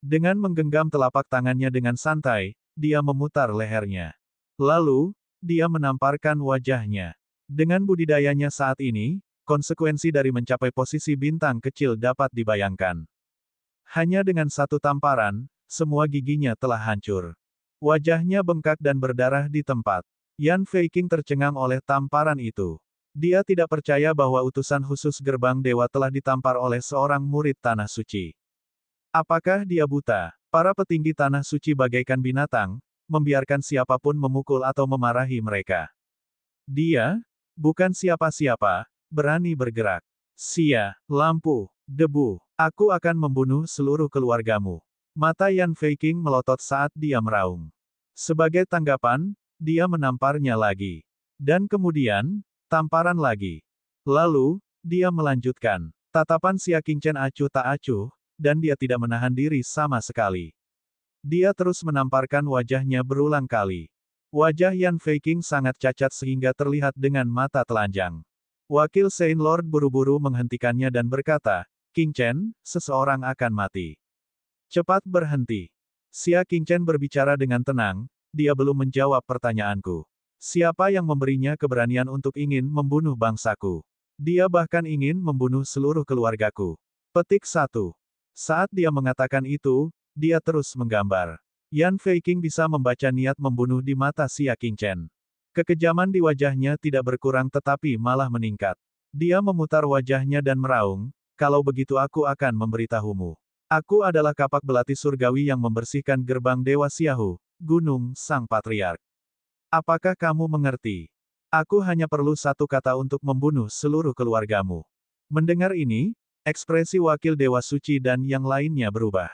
S1: Dengan menggenggam telapak tangannya dengan santai, dia memutar lehernya. Lalu, dia menamparkan wajahnya. Dengan budidayanya saat ini, konsekuensi dari mencapai posisi bintang kecil dapat dibayangkan. Hanya dengan satu tamparan, semua giginya telah hancur. Wajahnya bengkak dan berdarah di tempat. Yan Feiqing tercengang oleh tamparan itu. Dia tidak percaya bahwa utusan khusus gerbang dewa telah ditampar oleh seorang murid tanah suci. Apakah dia buta? Para petinggi tanah suci bagaikan binatang, membiarkan siapapun memukul atau memarahi mereka. Dia, bukan siapa-siapa, berani bergerak. Xia, lampu, debu, aku akan membunuh seluruh keluargamu. Mata Yan Feiqing melotot saat dia meraung. Sebagai tanggapan, dia menamparnya lagi. Dan kemudian, tamparan lagi. Lalu, dia melanjutkan. Tatapan Xia Qingchen acuh tak acuh, dan dia tidak menahan diri sama sekali. Dia terus menamparkan wajahnya berulang kali. Wajah Yan Feiqing sangat cacat sehingga terlihat dengan mata telanjang. Wakil Saint Lord buru-buru menghentikannya dan berkata, Qingchen, seseorang akan mati. Cepat berhenti. Xia Qingchen berbicara dengan tenang, dia belum menjawab pertanyaanku. Siapa yang memberinya keberanian untuk ingin membunuh bangsaku? Dia bahkan ingin membunuh seluruh keluargaku. Petik 1. Saat dia mengatakan itu, dia terus menggambar. Yan Feiqing bisa membaca niat membunuh di mata Xia Qingchen. Kekejaman di wajahnya tidak berkurang tetapi malah meningkat. Dia memutar wajahnya dan meraung, kalau begitu aku akan memberitahumu. Aku adalah kapak belati surgawi yang membersihkan gerbang Dewa Xiahu, Gunung Sang Patriark. Apakah kamu mengerti? Aku hanya perlu satu kata untuk membunuh seluruh keluargamu. Mendengar ini, ekspresi wakil Dewa Suci dan yang lainnya berubah.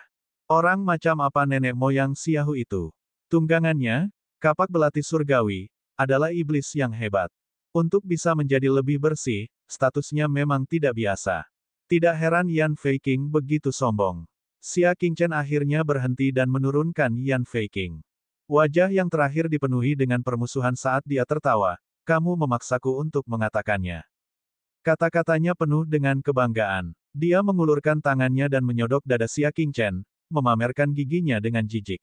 S1: Orang macam apa nenek moyang Xiahu itu? Tunggangannya, kapak belati surgawi, adalah iblis yang hebat. Untuk bisa menjadi lebih bersih, statusnya memang tidak biasa. Tidak heran Yan Feiqing begitu sombong. Xia Qingchen akhirnya berhenti dan menurunkan Yan Feiqing. Wajah yang terakhir dipenuhi dengan permusuhan saat dia tertawa, kamu memaksaku untuk mengatakannya. Kata-katanya penuh dengan kebanggaan. Dia mengulurkan tangannya dan menyodok dada Xia Qingchen, memamerkan giginya dengan jijik.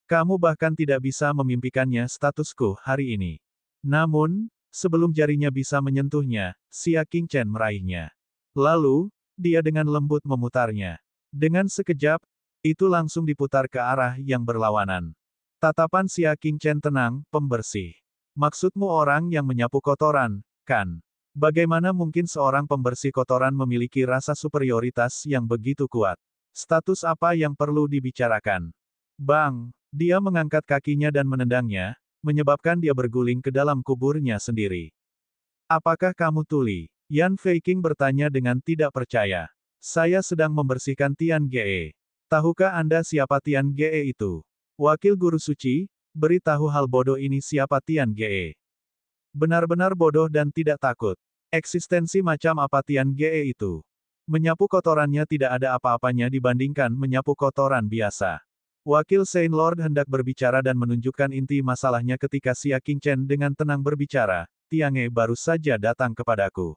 S1: Kamu bahkan tidak bisa memimpikannya statusku hari ini. Namun, sebelum jarinya bisa menyentuhnya, Xia Qingchen meraihnya. Lalu, dia dengan lembut memutarnya. Dengan sekejap, itu langsung diputar ke arah yang berlawanan. Tatapan Xia Qingchen tenang, pembersih. Maksudmu orang yang menyapu kotoran, kan? Bagaimana mungkin seorang pembersih kotoran memiliki rasa superioritas yang begitu kuat? Status apa yang perlu dibicarakan? Bang! Dia mengangkat kakinya dan menendangnya, menyebabkan dia berguling ke dalam kuburnya sendiri. Apakah kamu tuli? Yan Feiqing bertanya dengan tidak percaya. Saya sedang membersihkan Tian Ge. Tahukah Anda siapa Tian Ge itu? Wakil Guru Suci, beritahu hal bodoh ini siapa Tian Ge. Benar-benar bodoh dan tidak takut. Eksistensi macam apa Tian Ge itu? Menyapu kotorannya tidak ada apa-apanya dibandingkan menyapu kotoran biasa. Wakil Saint Lord hendak berbicara dan menunjukkan inti masalahnya ketika Xia Qingchen dengan tenang berbicara, Tiange baru saja datang kepadaku.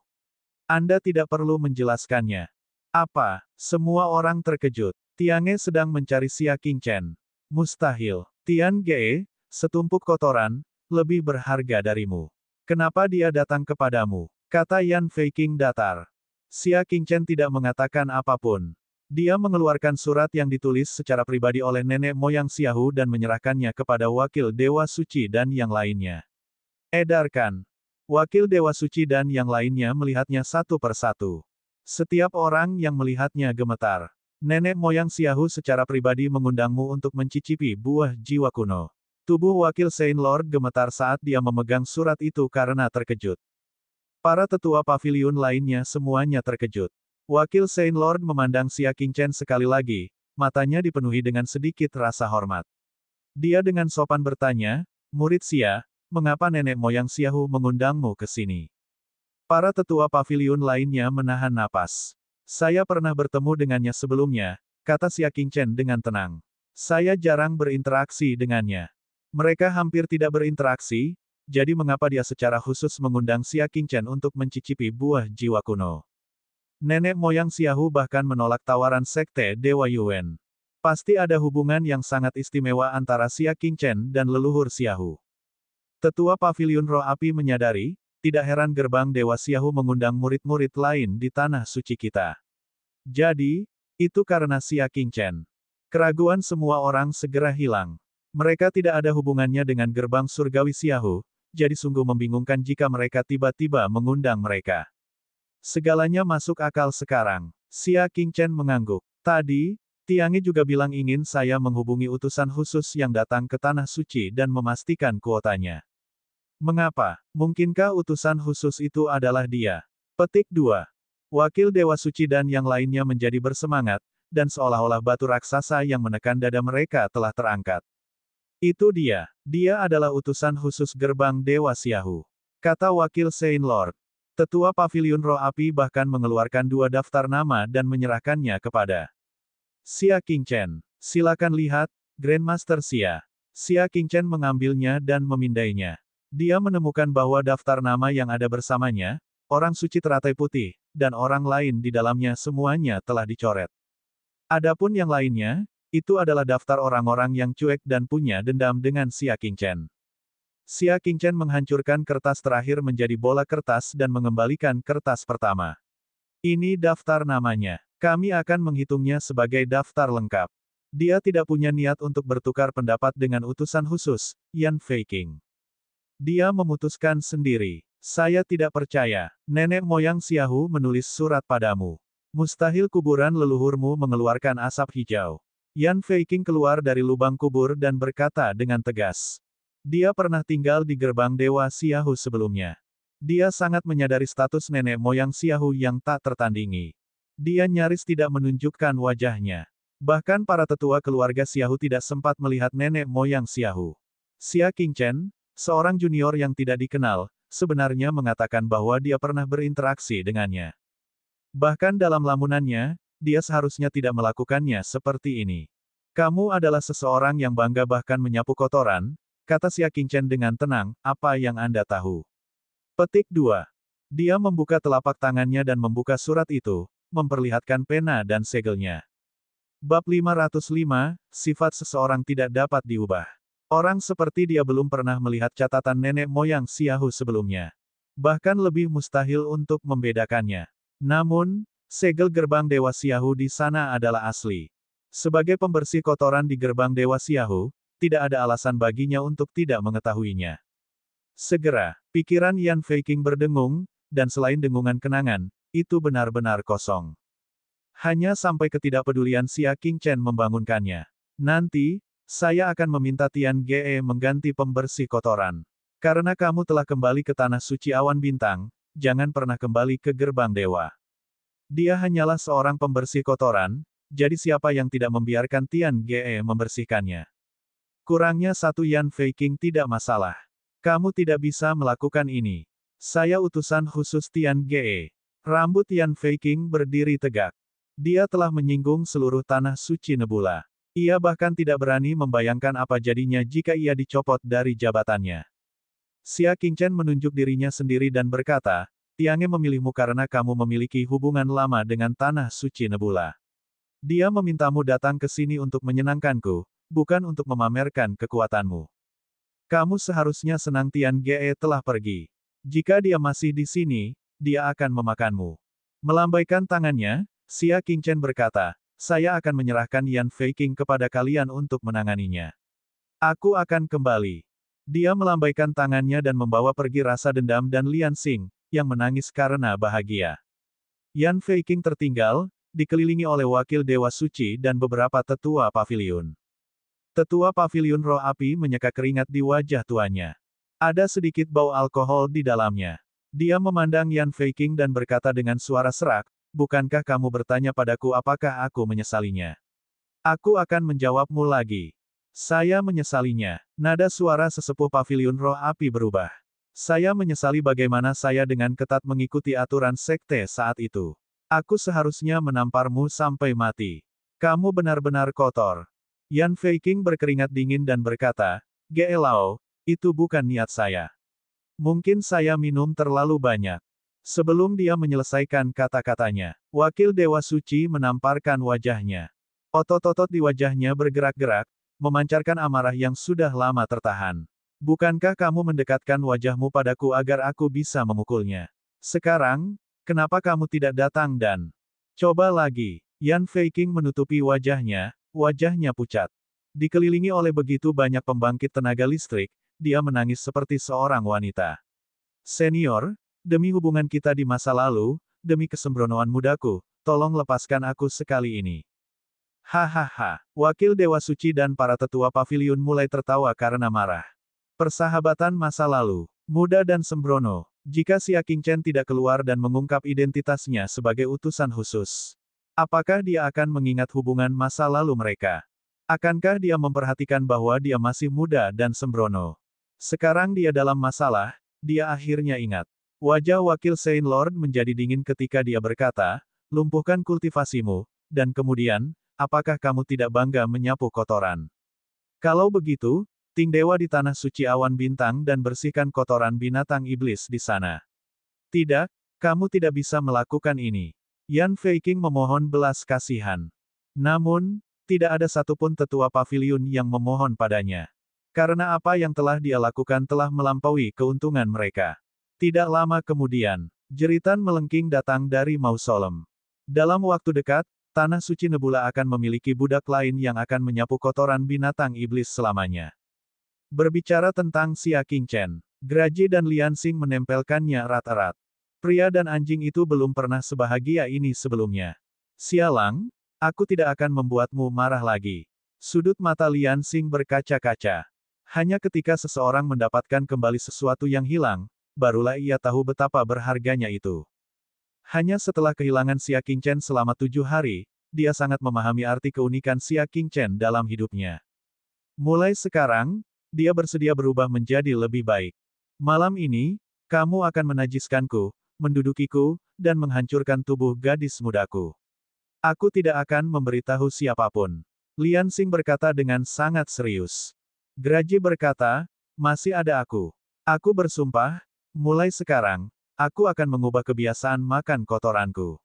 S1: Anda tidak perlu menjelaskannya. Apa? Semua orang terkejut. Tiange sedang mencari Xia Qingchen. Mustahil. Tian Ge, setumpuk kotoran, lebih berharga darimu. Kenapa dia datang kepadamu? Kata Yan Feiqing datar. Xia Qingchen tidak mengatakan apapun. Dia mengeluarkan surat yang ditulis secara pribadi oleh nenek moyang Xiahu dan menyerahkannya kepada wakil Dewa Suci dan yang lainnya. Edarkan. Wakil Dewa Suci dan yang lainnya melihatnya satu persatu. Setiap orang yang melihatnya gemetar. Nenek moyang Xiahu secara pribadi mengundangmu untuk mencicipi buah jiwa kuno. Tubuh wakil Saint Lord gemetar saat dia memegang surat itu karena terkejut. Para tetua paviliun lainnya semuanya terkejut. Wakil Saint Lord memandang Xia Qingchen sekali lagi, matanya dipenuhi dengan sedikit rasa hormat. Dia dengan sopan bertanya, "Murid Xia, mengapa nenek moyang Xiahu mengundangmu ke sini?" Para tetua paviliun lainnya menahan napas. "Saya pernah bertemu dengannya sebelumnya," kata Xia Qingchen dengan tenang. "Saya jarang berinteraksi dengannya. Mereka hampir tidak berinteraksi, jadi mengapa dia secara khusus mengundang Xia Qingchen untuk mencicipi buah jiwa kuno?" Nenek moyang Xiahu bahkan menolak tawaran sekte Dewa Yuan. Pasti ada hubungan yang sangat istimewa antara Xia Qingchen dan leluhur Xiahu. Tetua Paviliun Roh Api menyadari, tidak heran gerbang Dewa Xiahu mengundang murid-murid lain di tanah suci kita. Jadi, itu karena Xia Qingchen. Keraguan semua orang segera hilang. Mereka tidak ada hubungannya dengan gerbang surgawi Xiahu, jadi sungguh membingungkan jika mereka tiba-tiba mengundang mereka. Segalanya masuk akal sekarang. Xia Qingchen mengangguk. Tadi, Tiange juga bilang ingin saya menghubungi utusan khusus yang datang ke Tanah Suci dan memastikan kuotanya. Mengapa? Mungkinkah utusan khusus itu adalah dia? Petik 2. Wakil Dewa Suci dan yang lainnya menjadi bersemangat, dan seolah-olah batu raksasa yang menekan dada mereka telah terangkat. Itu dia. Dia adalah utusan khusus gerbang Dewa Xiahu. Kata Wakil Saint Lord. Tetua Paviliun Roh Api bahkan mengeluarkan 2 daftar nama dan menyerahkannya kepada Xia Qingchen. Silakan lihat, Grandmaster Xia. Xia Qingchen mengambilnya dan memindainya. Dia menemukan bahwa daftar nama yang ada bersamanya, orang suci teratai putih, dan orang lain di dalamnya semuanya telah dicoret. Adapun yang lainnya, itu adalah daftar orang-orang yang cuek dan punya dendam dengan Xia Qingchen. Xia Qingchen menghancurkan kertas terakhir menjadi bola kertas dan mengembalikan kertas pertama. Ini daftar namanya. Kami akan menghitungnya sebagai daftar lengkap. Dia tidak punya niat untuk bertukar pendapat dengan utusan khusus, Yan Feiqing. Dia memutuskan sendiri. Saya tidak percaya. Nenek moyang Xiahu menulis surat padamu. Mustahil kuburan leluhurmu mengeluarkan asap hijau. Yan Feiqing keluar dari lubang kubur dan berkata dengan tegas. Dia pernah tinggal di gerbang Dewa Xiahu sebelumnya. Dia sangat menyadari status nenek moyang Xiahu yang tak tertandingi. Dia nyaris tidak menunjukkan wajahnya. Bahkan para tetua keluarga Xiahu tidak sempat melihat nenek moyang Xiahu. Xia Qingchen, seorang junior yang tidak dikenal, sebenarnya mengatakan bahwa dia pernah berinteraksi dengannya. Bahkan dalam lamunannya, dia seharusnya tidak melakukannya seperti ini. Kamu adalah seseorang yang bangga bahkan menyapu kotoran, kata Xia Qingchen dengan tenang, apa yang Anda tahu? Petik 2. Dia membuka telapak tangannya dan membuka surat itu, memperlihatkan pena dan segelnya. Bab 505, sifat seseorang tidak dapat diubah. Orang seperti dia belum pernah melihat catatan nenek moyang Xiahu sebelumnya. Bahkan lebih mustahil untuk membedakannya. Namun, segel gerbang Dewa Xiahu di sana adalah asli. Sebagai pembersih kotoran di gerbang Dewa Xiahu, tidak ada alasan baginya untuk tidak mengetahuinya. Segera, pikiran Yan Feiqing berdengung, dan selain dengungan kenangan, itu benar-benar kosong. Hanya sampai ketidakpedulian Xia Qingchen membangunkannya. Nanti, saya akan meminta Tian Ge mengganti pembersih kotoran. Karena kamu telah kembali ke tanah suci awan bintang, jangan pernah kembali ke gerbang dewa. Dia hanyalah seorang pembersih kotoran, jadi siapa yang tidak membiarkan Tian Ge membersihkannya? Kurangnya satu Yan Feiqing tidak masalah. Kamu tidak bisa melakukan ini. Saya utusan khusus Tian Ge. Rambut Yan Feiqing berdiri tegak. Dia telah menyinggung seluruh tanah suci Nebula. Ia bahkan tidak berani membayangkan apa jadinya jika ia dicopot dari jabatannya. Xia Qingchen menunjuk dirinya sendiri dan berkata, Tiange memilihmu karena kamu memiliki hubungan lama dengan tanah suci Nebula. Dia memintamu datang ke sini untuk menyenangkanku, bukan untuk memamerkan kekuatanmu. Kamu seharusnya senang Tian Ge telah pergi. Jika dia masih di sini, dia akan memakanmu. Melambaikan tangannya, Xia Qingchen berkata, saya akan menyerahkan Yan Feiqing kepada kalian untuk menanganinya. Aku akan kembali. Dia melambaikan tangannya dan membawa pergi rasa dendam dan Lian Xing, yang menangis karena bahagia. Yan Feiqing tertinggal, dikelilingi oleh wakil Dewa Suci dan beberapa tetua paviliun. Tetua paviliun roh api menyeka keringat di wajah tuannya. Ada sedikit bau alkohol di dalamnya. Dia memandang Yan Feiqing dan berkata dengan suara serak, bukankah kamu bertanya padaku apakah aku menyesalinya? Aku akan menjawabmu lagi. Saya menyesalinya. Nada suara sesepuh paviliun roh api berubah. Saya menyesali bagaimana saya dengan ketat mengikuti aturan sekte saat itu. Aku seharusnya menamparmu sampai mati. Kamu benar-benar kotor. Yan Feiqing berkeringat dingin dan berkata, Ge Lao, itu bukan niat saya. Mungkin saya minum terlalu banyak. Sebelum dia menyelesaikan kata-katanya, wakil Dewa Suci menamparkan wajahnya. Otot-otot di wajahnya bergerak-gerak, memancarkan amarah yang sudah lama tertahan. Bukankah kamu mendekatkan wajahmu padaku agar aku bisa memukulnya? Sekarang, kenapa kamu tidak datang dan... Coba lagi. Yan Feiqing menutupi wajahnya pucat. Dikelilingi oleh begitu banyak pembangkit tenaga listrik, dia menangis seperti seorang wanita. Senior, demi hubungan kita di masa lalu, demi kesembronoan mudaku, tolong lepaskan aku sekali ini. Hahaha, wakil Dewa Suci dan para tetua paviliun mulai tertawa karena marah. Persahabatan masa lalu, muda dan sembrono. Jika Xia Qingchen tidak keluar dan mengungkap identitasnya sebagai utusan khusus, apakah dia akan mengingat hubungan masa lalu mereka? Akankah dia memperhatikan bahwa dia masih muda dan sembrono? Sekarang dia dalam masalah, dia akhirnya ingat. Wajah wakil Saint Lord menjadi dingin ketika dia berkata, lumpuhkan kultivasimu, dan kemudian, apakah kamu tidak bangga menyapu kotoran? Kalau begitu, Ting Dewa di Tanah Suci Awan Bintang dan bersihkan kotoran binatang iblis di sana. Tidak, kamu tidak bisa melakukan ini. Yan Feiqing memohon belas kasihan. Namun, tidak ada satupun tetua paviliun yang memohon padanya. Karena apa yang telah dia lakukan telah melampaui keuntungan mereka. Tidak lama kemudian, jeritan melengking datang dari mausolem. Dalam waktu dekat, Tanah Suci Nebula akan memiliki budak lain yang akan menyapu kotoran binatang iblis selamanya. Berbicara tentang Xia Qingchen, Graji dan Lian Xing menempelkannya erat-erat. Pria dan anjing itu belum pernah sebahagia ini sebelumnya. Sialang, aku tidak akan membuatmu marah lagi. Sudut mata Lian Xing berkaca-kaca. Hanya ketika seseorang mendapatkan kembali sesuatu yang hilang, barulah ia tahu betapa berharganya itu. Hanya setelah kehilangan Xia Qingchen selama 7 hari, dia sangat memahami arti keunikan Xia Qingchen dalam hidupnya. Mulai sekarang, dia bersedia berubah menjadi lebih baik. Malam ini, kamu akan menajiskanku, mendudukiku, dan menghancurkan tubuh gadis mudaku. Aku tidak akan memberitahu siapapun. Lian Xing berkata dengan sangat serius. Graji berkata, masih ada aku. Aku bersumpah, mulai sekarang, aku akan mengubah kebiasaan makan kotoranku.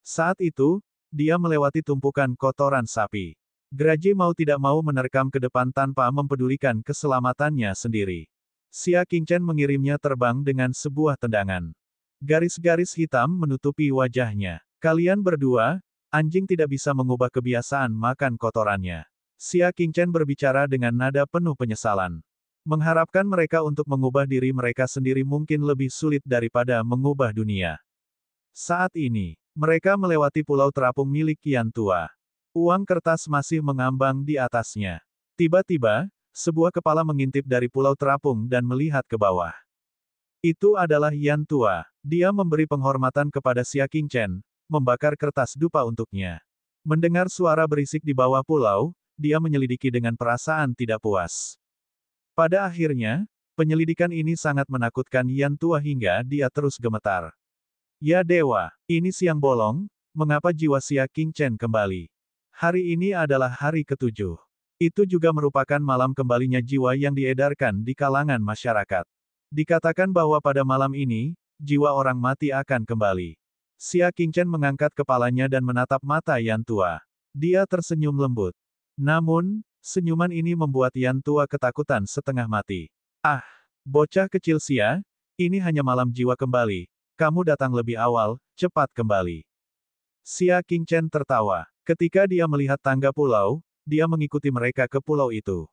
S1: Saat itu, dia melewati tumpukan kotoran sapi. Graji mau tidak mau menerkam ke depan tanpa mempedulikan keselamatannya sendiri. Xia Qingchen mengirimnya terbang dengan sebuah tendangan. Garis-garis hitam menutupi wajahnya. Kalian berdua, anjing tidak bisa mengubah kebiasaan makan kotorannya. Xia Qingchen berbicara dengan nada penuh penyesalan. Mengharapkan mereka untuk mengubah diri mereka sendiri mungkin lebih sulit daripada mengubah dunia. Saat ini, mereka melewati pulau terapung milik Qian Tua. Uang kertas masih mengambang di atasnya. Tiba-tiba, sebuah kepala mengintip dari pulau terapung dan melihat ke bawah. Itu adalah Yan Tua. Dia memberi penghormatan kepada Xia Qingchen, membakar kertas dupa untuknya. Mendengar suara berisik di bawah pulau, dia menyelidiki dengan perasaan tidak puas. Pada akhirnya, penyelidikan ini sangat menakutkan Yan Tua hingga dia terus gemetar. Ya dewa, ini siang bolong, mengapa jiwa Xia Qingchen kembali? Hari ini adalah hari ke-7. Itu juga merupakan malam kembalinya jiwa yang diedarkan di kalangan masyarakat. Dikatakan bahwa pada malam ini, jiwa orang mati akan kembali. Xia Qingchen mengangkat kepalanya dan menatap mata Yan Tua. Dia tersenyum lembut. Namun, senyuman ini membuat Yan Tua ketakutan setengah mati. Ah, bocah kecil Xia, Ini hanya malam jiwa kembali. Kamu datang lebih awal, cepat kembali. Xia Qingchen tertawa. Ketika dia melihat tangga pulau, dia mengikuti mereka ke pulau itu.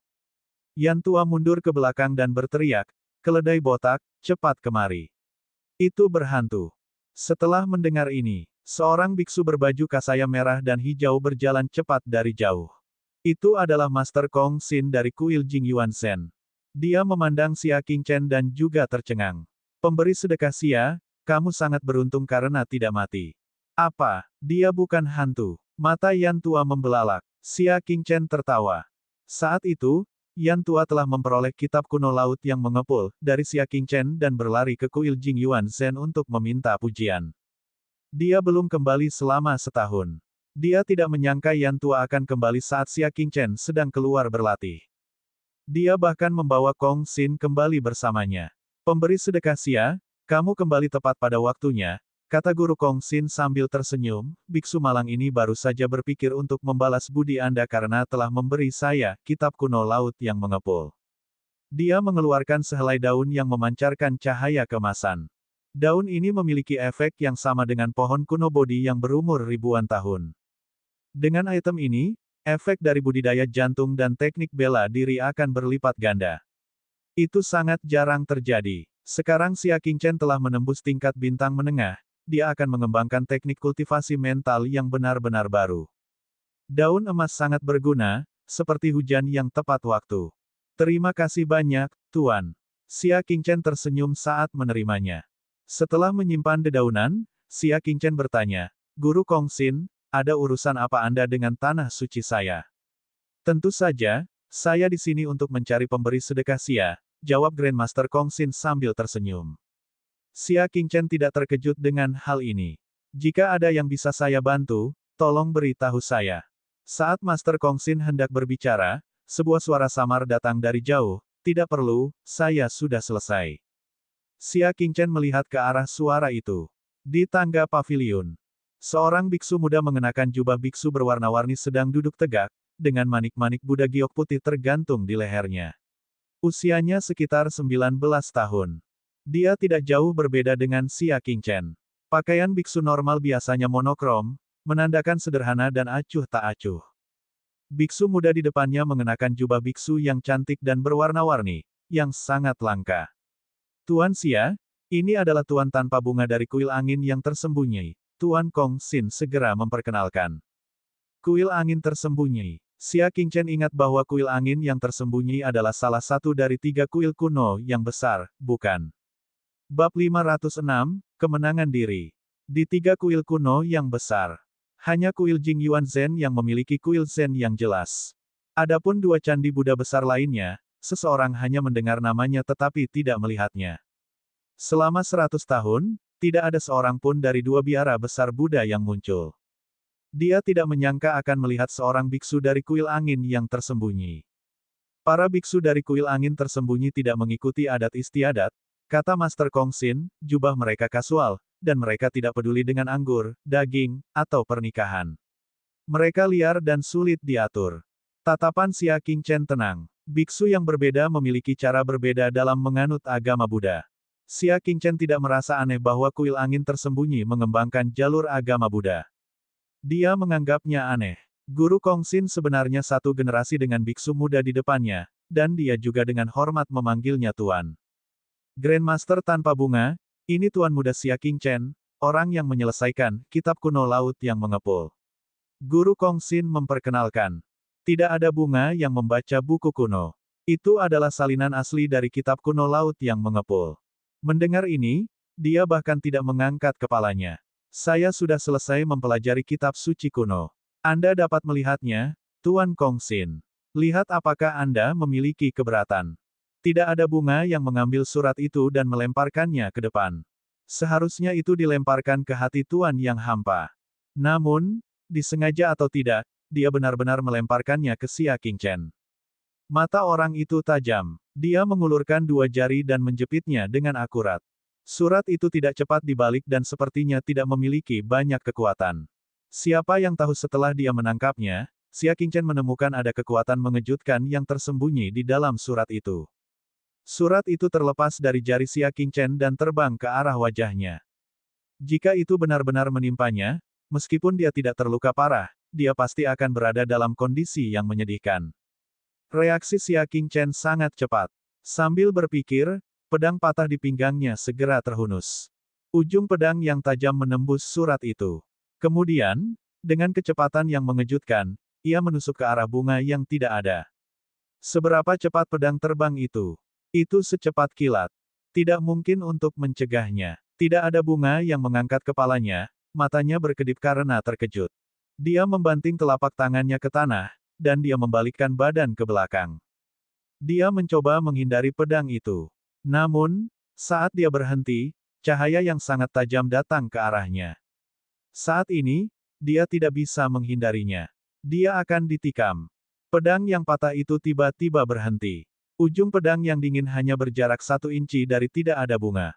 S1: Yan Tua mundur ke belakang dan berteriak, keledai botak, cepat kemari. Itu berhantu. Setelah mendengar ini, seorang biksu berbaju kasaya merah dan hijau berjalan cepat dari jauh. Itu adalah Master Kong Xin dari kuil Jing Yuan Shen. Dia memandang Xia Qingchen dan juga tercengang. Pemberi sedekah Xia, kamu sangat beruntung karena tidak mati. Apa, dia bukan hantu? Mata Yan Tua membelalak. Xia Qingchen tertawa. Saat itu, Yan Tua telah memperoleh kitab kuno laut yang mengepul dari Xia Qingchen dan berlari ke kuil Jing Yuan Shen untuk meminta pujian. Dia belum kembali selama setahun. Dia tidak menyangka Yan Tua akan kembali saat Xia Qingchen sedang keluar berlatih. Dia bahkan membawa Kong Xin kembali bersamanya. Pemberi sedekah Xia, kamu kembali tepat pada waktunya, kata guru Kong Xin sambil tersenyum, biksu malang ini baru saja berpikir untuk membalas budi Anda karena telah memberi saya kitab kuno laut yang mengepul. Dia mengeluarkan sehelai daun yang memancarkan cahaya keemasan. Daun ini memiliki efek yang sama dengan pohon kuno Bodhi yang berumur ribuan tahun. Dengan item ini, efek dari budidaya jantung dan teknik bela diri akan berlipat ganda. Itu sangat jarang terjadi. Sekarang Xia Qingchen telah menembus tingkat bintang menengah, dia akan mengembangkan teknik kultivasi mental yang benar-benar baru. Daun emas sangat berguna, seperti hujan yang tepat waktu. Terima kasih banyak, Tuan. Xia Qingchen tersenyum saat menerimanya. Setelah menyimpan dedaunan, Xia Qingchen bertanya, Guru Kong Xin, ada urusan apa Anda dengan tanah suci saya? Tentu saja, saya di sini untuk mencari pemberi sedekah Xia, jawab Grandmaster Kong Xin sambil tersenyum. Xia Qingchen tidak terkejut dengan hal ini. Jika ada yang bisa saya bantu, tolong beritahu saya. Saat Master Kong Xin hendak berbicara, sebuah suara samar datang dari jauh, tidak perlu, saya sudah selesai. Xia Qingchen melihat ke arah suara itu. Di tangga paviliun, seorang biksu muda mengenakan jubah biksu berwarna-warni sedang duduk tegak, dengan manik-manik Buddha giok putih tergantung di lehernya. Usianya sekitar 19 tahun. Dia tidak jauh berbeda dengan Xia Qingchen. Pakaian biksu normal biasanya monokrom, menandakan sederhana dan acuh tak acuh. Biksu muda di depannya mengenakan jubah biksu yang cantik dan berwarna-warni, yang sangat langka. Tuan Xia, ini adalah Tuan tanpa bunga dari kuil angin yang tersembunyi. Tuan Kong Xin segera memperkenalkan. Kuil angin tersembunyi. Xia Qingchen ingat bahwa kuil angin yang tersembunyi adalah salah satu dari 3 kuil kuno yang besar, bukan? Bab 506, Kemenangan Diri. Di 3 kuil kuno yang besar, hanya kuil Jing Yuan Shen yang memiliki kuil Zen yang jelas. Adapun 2 candi Buddha besar lainnya, seseorang hanya mendengar namanya tetapi tidak melihatnya. Selama 100 tahun, tidak ada seorang pun dari 2 biara besar Buddha yang muncul. Dia tidak menyangka akan melihat seorang biksu dari kuil angin yang tersembunyi. Para biksu dari kuil angin tersembunyi tidak mengikuti adat istiadat, kata Master Kong Xin, jubah mereka kasual, dan mereka tidak peduli dengan anggur, daging, atau pernikahan. Mereka liar dan sulit diatur. Tatapan Xia Qingchen tenang. Biksu yang berbeda memiliki cara berbeda dalam menganut agama Buddha. Xia Qingchen tidak merasa aneh bahwa kuil angin tersembunyi mengembangkan jalur agama Buddha. Dia menganggapnya aneh. Guru Kong Xin sebenarnya satu generasi dengan biksu muda di depannya, dan dia juga dengan hormat memanggilnya Tuan. Grandmaster tanpa bunga, ini Tuan muda Xia Qingchen, orang yang menyelesaikan kitab kuno laut yang mengepul. Guru Kong Xin memperkenalkan. Tidak ada bunga yang membaca buku kuno. Itu adalah salinan asli dari kitab kuno laut yang mengepul. Mendengar ini, dia bahkan tidak mengangkat kepalanya. Saya sudah selesai mempelajari kitab suci kuno. Anda dapat melihatnya, Tuan Kong Xin. Lihat apakah Anda memiliki keberatan. Tidak ada bunga yang mengambil surat itu dan melemparkannya ke depan. Seharusnya itu dilemparkan ke hati Tuan yang hampa. Namun, disengaja atau tidak, dia benar-benar melemparkannya ke Xia Qingchen. Mata orang itu tajam. Dia mengulurkan 2 jari dan menjepitnya dengan akurat. Surat itu tidak cepat dibalik dan sepertinya tidak memiliki banyak kekuatan. Siapa yang tahu setelah dia menangkapnya, Xia Qingchen menemukan ada kekuatan mengejutkan yang tersembunyi di dalam surat itu. Surat itu terlepas dari jari Xia Qingchen dan terbang ke arah wajahnya. Jika itu benar-benar menimpanya, meskipun dia tidak terluka parah, dia pasti akan berada dalam kondisi yang menyedihkan. Reaksi Xia Qingchen sangat cepat. Sambil berpikir, pedang patah di pinggangnya segera terhunus. Ujung pedang yang tajam menembus surat itu. Kemudian, dengan kecepatan yang mengejutkan, ia menusuk ke arah bunga yang tidak ada. Seberapa cepat pedang terbang itu? Itu secepat kilat. Tidak mungkin untuk mencegahnya. Tidak ada bunga yang mengangkat kepalanya, matanya berkedip karena terkejut. Dia membanting telapak tangannya ke tanah, dan dia membalikkan badan ke belakang. Dia mencoba menghindari pedang itu. Namun, saat dia berhenti, cahaya yang sangat tajam datang ke arahnya. Saat ini, dia tidak bisa menghindarinya. Dia akan ditikam. Pedang yang patah itu tiba-tiba berhenti. Ujung pedang yang dingin hanya berjarak 1 inci dari tidak ada bunga.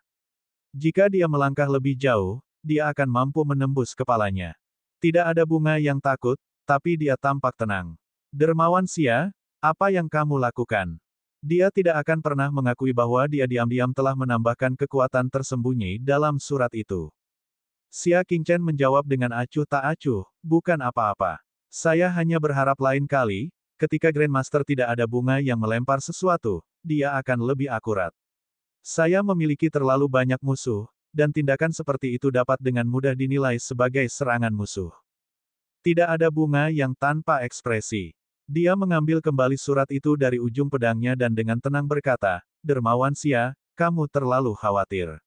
S1: Jika dia melangkah lebih jauh, dia akan mampu menembus kepalanya. Tidak ada bunga yang takut, tapi dia tampak tenang. Dermawan Xia, apa yang kamu lakukan? Dia tidak akan pernah mengakui bahwa dia diam-diam telah menambahkan kekuatan tersembunyi dalam surat itu. Xia Qingchen menjawab dengan acuh tak acuh, bukan apa-apa. Saya hanya berharap lain kali, ketika Grandmaster tidak ada bunga yang melempar sesuatu, dia akan lebih akurat. Saya memiliki terlalu banyak musuh, dan tindakan seperti itu dapat dengan mudah dinilai sebagai serangan musuh. Tidak ada bunga yang tanpa ekspresi. Dia mengambil kembali surat itu dari ujung pedangnya dan dengan tenang berkata, Dermawan Xia, kamu terlalu khawatir.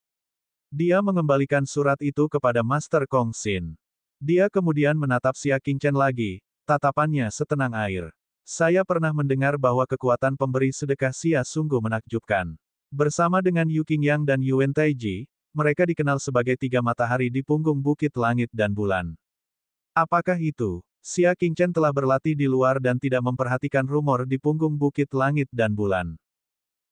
S1: Dia mengembalikan surat itu kepada Master Kong Xin. Dia kemudian menatap Xia Qingchen lagi, tatapannya setenang air. Saya pernah mendengar bahwa kekuatan pemberi sedekah Xia sungguh menakjubkan. Bersama dengan Yu Qingyang dan Yuan Taiji, mereka dikenal sebagai 3 matahari di punggung bukit langit dan bulan. Apakah itu? Xia Qingchen telah berlatih di luar dan tidak memperhatikan rumor di punggung bukit langit dan bulan.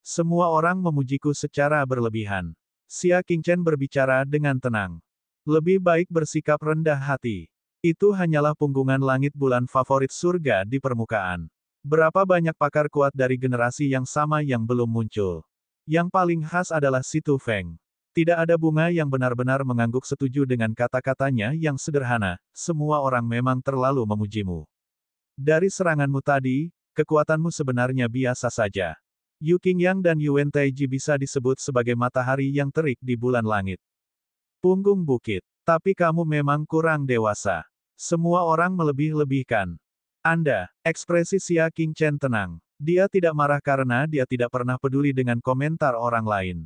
S1: Semua orang memujiku secara berlebihan. Xia Qingchen berbicara dengan tenang. Lebih baik bersikap rendah hati. Itu hanyalah punggungan langit bulan favorit surga di permukaan. Berapa banyak pakar kuat dari generasi yang sama yang belum muncul. Yang paling khas adalah Si Tu Feng. Tidak ada bunga yang benar-benar mengangguk setuju dengan kata-katanya yang sederhana, semua orang memang terlalu memujimu. Dari seranganmu tadi, kekuatanmu sebenarnya biasa saja. Yu Qingyang dan Yuan Taiji bisa disebut sebagai matahari yang terik di bulan langit. Punggung bukit. Tapi kamu memang kurang dewasa. Semua orang melebih-lebihkan. Anda, ekspresi Xia Qingchen tenang. Dia tidak marah karena dia tidak pernah peduli dengan komentar orang lain.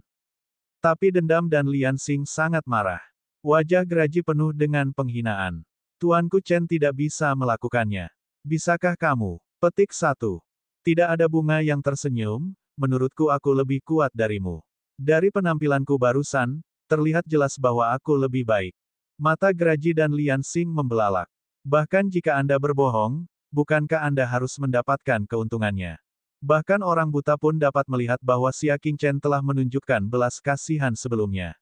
S1: Tapi dendam dan Lian Xing sangat marah. Wajah Geraji penuh dengan penghinaan. Tuanku Chen tidak bisa melakukannya. Bisakah kamu? Petik 1. Tidak ada bunga yang tersenyum, menurutku aku lebih kuat darimu. Dari penampilanku barusan, terlihat jelas bahwa aku lebih baik. Mata Geraji dan Lian Xing membelalak. Bahkan jika Anda berbohong, bukankah Anda harus mendapatkan keuntungannya? Bahkan orang buta pun dapat melihat bahwa Xia Qingchen telah menunjukkan belas kasihan sebelumnya.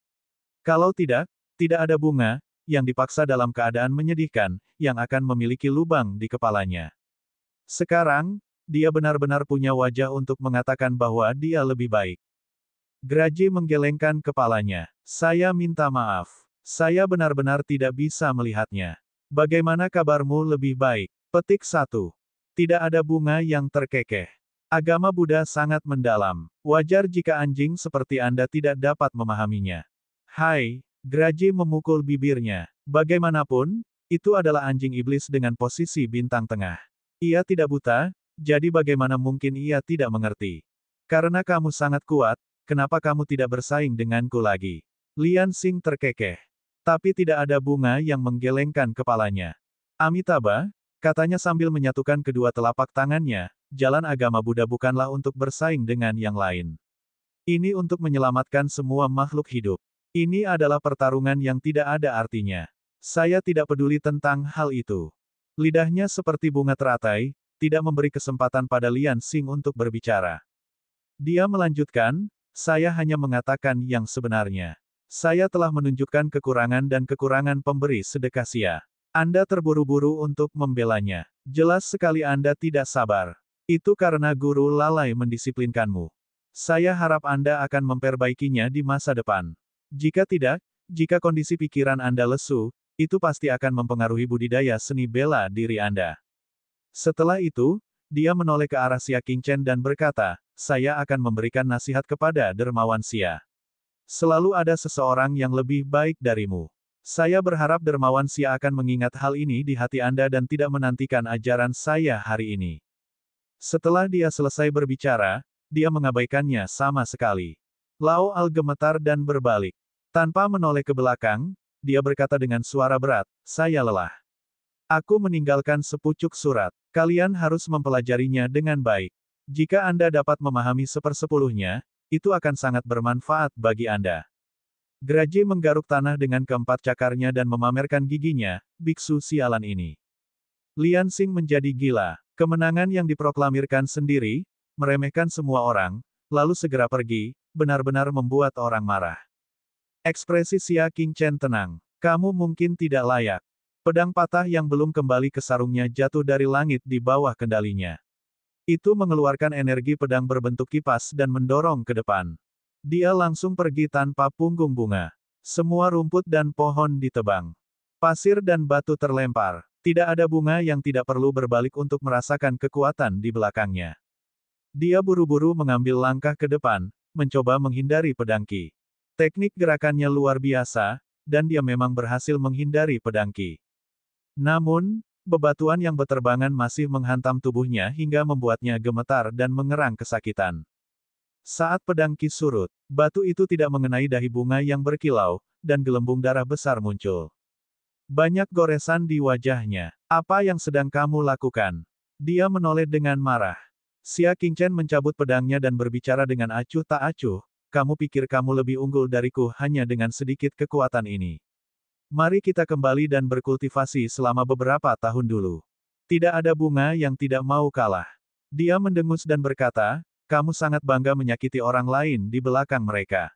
S1: Kalau tidak, tidak ada bunga, yang dipaksa dalam keadaan menyedihkan, yang akan memiliki lubang di kepalanya. Sekarang, dia benar-benar punya wajah untuk mengatakan bahwa dia lebih baik. Geraji menggelengkan kepalanya. Saya minta maaf. Saya benar-benar tidak bisa melihatnya. Bagaimana kabarmu lebih baik? Petik 1. Tidak ada bunga yang terkekeh. Agama Buddha sangat mendalam. Wajar jika anjing seperti Anda tidak dapat memahaminya. Hai, Geraji memukul bibirnya. Bagaimanapun, itu adalah anjing iblis dengan posisi bintang tengah. Ia tidak buta, jadi bagaimana mungkin ia tidak mengerti? Karena kamu sangat kuat, kenapa kamu tidak bersaing denganku lagi? Lian Xing terkekeh. Tapi tidak ada bunga yang menggelengkan kepalanya. Amitabha, katanya sambil menyatukan kedua telapak tangannya, jalan agama Buddha bukanlah untuk bersaing dengan yang lain. Ini untuk menyelamatkan semua makhluk hidup. Ini adalah pertarungan yang tidak ada artinya. Saya tidak peduli tentang hal itu. Lidahnya seperti bunga teratai, tidak memberi kesempatan pada Lian Xing untuk berbicara. Dia melanjutkan, saya hanya mengatakan yang sebenarnya. Saya telah menunjukkan kekurangan dan kekurangan pemberi sedekah Xia. Anda terburu-buru untuk membelanya. Jelas sekali Anda tidak sabar. Itu karena guru lalai mendisiplinkanmu. Saya harap Anda akan memperbaikinya di masa depan. Jika tidak, jika kondisi pikiran Anda lesu, itu pasti akan mempengaruhi budidaya seni bela diri Anda. Setelah itu, dia menoleh ke arah Xia Qingchen dan berkata, saya akan memberikan nasihat kepada dermawan Xia. Selalu ada seseorang yang lebih baik darimu. Saya berharap dermawan Xia akan mengingat hal ini di hati Anda dan tidak menantikan ajaran saya hari ini. Setelah dia selesai berbicara, dia mengabaikannya sama sekali. Lao Al gemetar dan berbalik. Tanpa menoleh ke belakang, dia berkata dengan suara berat, saya lelah. Aku meninggalkan sepucuk surat. Kalian harus mempelajarinya dengan baik. Jika Anda dapat memahami sepersepuluhnya, itu akan sangat bermanfaat bagi Anda. Graji menggaruk tanah dengan keempat cakarnya dan memamerkan giginya, biksu sialan ini. Lian Xing menjadi gila. Kemenangan yang diproklamirkan sendiri, meremehkan semua orang, lalu segera pergi, benar-benar membuat orang marah. Ekspresi Xia Qingchen tenang. Kamu mungkin tidak layak. Pedang patah yang belum kembali ke sarungnya jatuh dari langit di bawah kendalinya. Itu mengeluarkan energi pedang berbentuk kipas dan mendorong ke depan. Dia langsung pergi tanpa punggung bunga. Semua rumput dan pohon ditebang. Pasir dan batu terlempar. Tidak ada bunga yang tidak perlu berbalik untuk merasakan kekuatan di belakangnya. Dia buru-buru mengambil langkah ke depan, mencoba menghindari pedang Qi. Teknik gerakannya luar biasa, dan dia memang berhasil menghindari pedang Qi. Namun, bebatuan yang beterbangan masih menghantam tubuhnya hingga membuatnya gemetar dan mengerang kesakitan. Saat pedang Qi surut, batu itu tidak mengenai dahi bunga yang berkilau, dan gelembung darah besar muncul. Banyak goresan di wajahnya. Apa yang sedang kamu lakukan? Dia menoleh dengan marah. Xia Qingchen mencabut pedangnya dan berbicara dengan acuh tak acuh, kamu pikir kamu lebih unggul dariku hanya dengan sedikit kekuatan ini. Mari kita kembali dan berkultivasi selama beberapa tahun dulu. Tidak ada bunga yang tidak mau kalah. Dia mendengus dan berkata, kamu sangat bangga menyakiti orang lain di belakang mereka.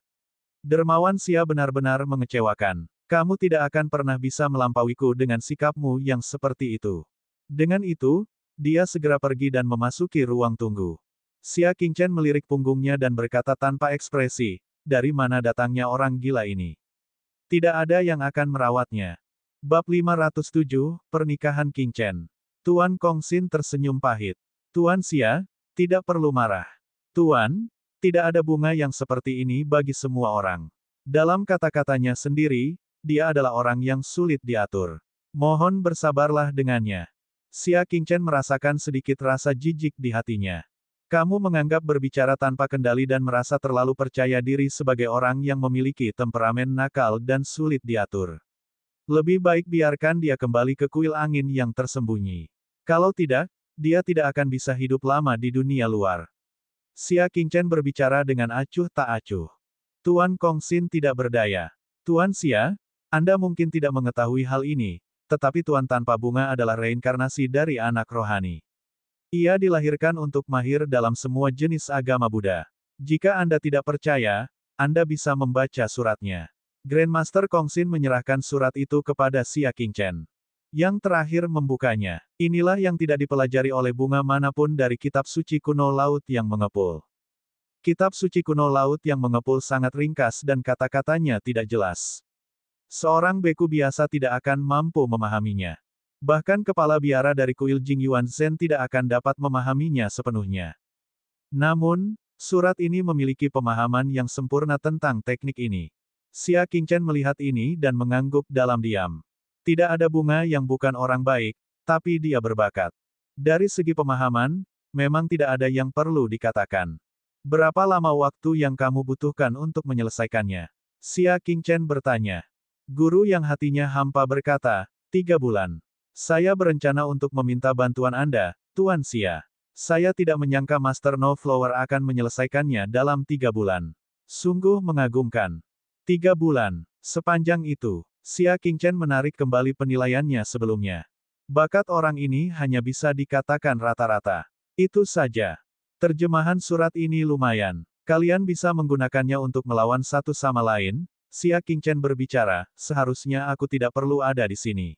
S1: Dermawan Xia benar-benar mengecewakan. Kamu tidak akan pernah bisa melampauiku dengan sikapmu yang seperti itu. Dengan itu, dia segera pergi dan memasuki ruang tunggu. Xia Qingchen melirik punggungnya dan berkata tanpa ekspresi, dari mana datangnya orang gila ini? Tidak ada yang akan merawatnya. Bab 507, Pernikahan Qingchen. Tuan Kongxin tersenyum pahit. Tuan Xia, tidak perlu marah. Tuan, tidak ada bunga yang seperti ini bagi semua orang. Dalam kata-katanya sendiri, dia adalah orang yang sulit diatur. Mohon bersabarlah dengannya. Xia Qingchen merasakan sedikit rasa jijik di hatinya. Kamu menganggap berbicara tanpa kendali dan merasa terlalu percaya diri sebagai orang yang memiliki temperamen nakal dan sulit diatur. Lebih baik biarkan dia kembali ke kuil angin yang tersembunyi. Kalau tidak, dia tidak akan bisa hidup lama di dunia luar. Xia Qingchen berbicara dengan acuh tak acuh. Tuan Kongxin tidak berdaya. Tuan Xia, Anda mungkin tidak mengetahui hal ini, tetapi Tuan tanpa bunga adalah reinkarnasi dari anak rohani. Ia dilahirkan untuk mahir dalam semua jenis agama Buddha. Jika Anda tidak percaya, Anda bisa membaca suratnya. Grandmaster Kongxin menyerahkan surat itu kepada Xia Qingchen. Yang terakhir membukanya. Inilah yang tidak dipelajari oleh bunga manapun dari kitab suci kuno laut yang mengepul. Kitab suci kuno laut yang mengepul sangat ringkas dan kata-katanya tidak jelas. Seorang beku biasa tidak akan mampu memahaminya. Bahkan kepala biara dari kuil Jingyuan Zhen tidak akan dapat memahaminya sepenuhnya. Namun, surat ini memiliki pemahaman yang sempurna tentang teknik ini. Xia Qingchen melihat ini dan mengangguk dalam diam. Tidak ada bunga yang bukan orang baik, tapi dia berbakat. Dari segi pemahaman, memang tidak ada yang perlu dikatakan. Berapa lama waktu yang kamu butuhkan untuk menyelesaikannya? Xia Qingchen bertanya. Guru yang hatinya hampa berkata, 3 bulan. Saya berencana untuk meminta bantuan Anda, Tuan Xia. Saya tidak menyangka Master No Flower akan menyelesaikannya dalam 3 bulan. Sungguh mengagumkan. 3 bulan. Sepanjang itu, Xia Qingchen menarik kembali penilaiannya sebelumnya. Bakat orang ini hanya bisa dikatakan rata-rata. Itu saja. Terjemahan surat ini lumayan. Kalian bisa menggunakannya untuk melawan satu sama lain. Xia Qingchen berbicara, seharusnya aku tidak perlu ada di sini.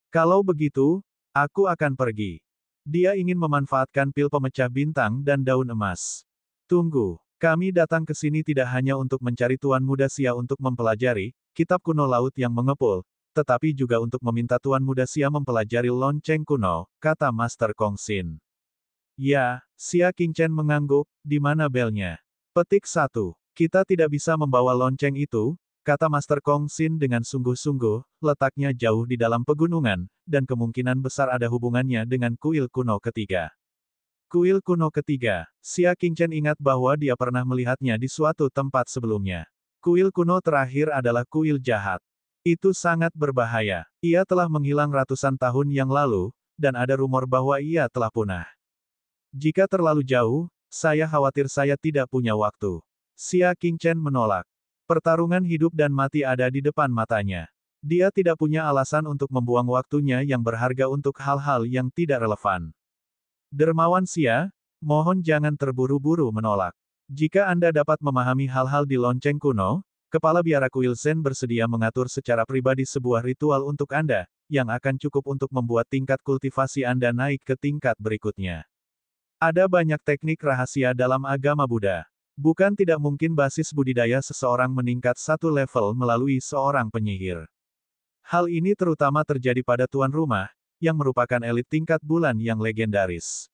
S1: Kalau begitu, aku akan pergi. Dia ingin memanfaatkan pil pemecah bintang dan daun emas. Tunggu. Kami datang ke sini tidak hanya untuk mencari Tuan Muda Xia untuk mempelajari kitab kuno laut yang mengepul, tetapi juga untuk meminta Tuan Muda Xia mempelajari lonceng kuno, kata Master Kong Xin. Ya, Xia Qingchen mengangguk, di mana belnya? Petik 1. Kita tidak bisa membawa lonceng itu, kata Master Kong Xin dengan sungguh-sungguh, letaknya jauh di dalam pegunungan, dan kemungkinan besar ada hubungannya dengan kuil kuno ketiga. Kuil kuno ketiga, Xia Qingchen ingat bahwa dia pernah melihatnya di suatu tempat sebelumnya. Kuil kuno terakhir adalah kuil jahat. Itu sangat berbahaya. Ia telah menghilang ratusan tahun yang lalu, dan ada rumor bahwa ia telah punah. Jika terlalu jauh, saya khawatir saya tidak punya waktu. Xia Qingchen menolak. Pertarungan hidup dan mati ada di depan matanya. Dia tidak punya alasan untuk membuang waktunya yang berharga untuk hal-hal yang tidak relevan. Dermawan Xia, mohon jangan terburu-buru menolak. Jika Anda dapat memahami hal-hal di lonceng kuno, Kepala Biara Kuil Zen bersedia mengatur secara pribadi sebuah ritual untuk Anda, yang akan cukup untuk membuat tingkat kultivasi Anda naik ke tingkat berikutnya. Ada banyak teknik rahasia dalam agama Buddha. Bukan tidak mungkin basis budidaya seseorang meningkat satu level melalui seorang penyihir. Hal ini terutama terjadi pada tuan rumah, yang merupakan elit tingkat bulan yang legendaris.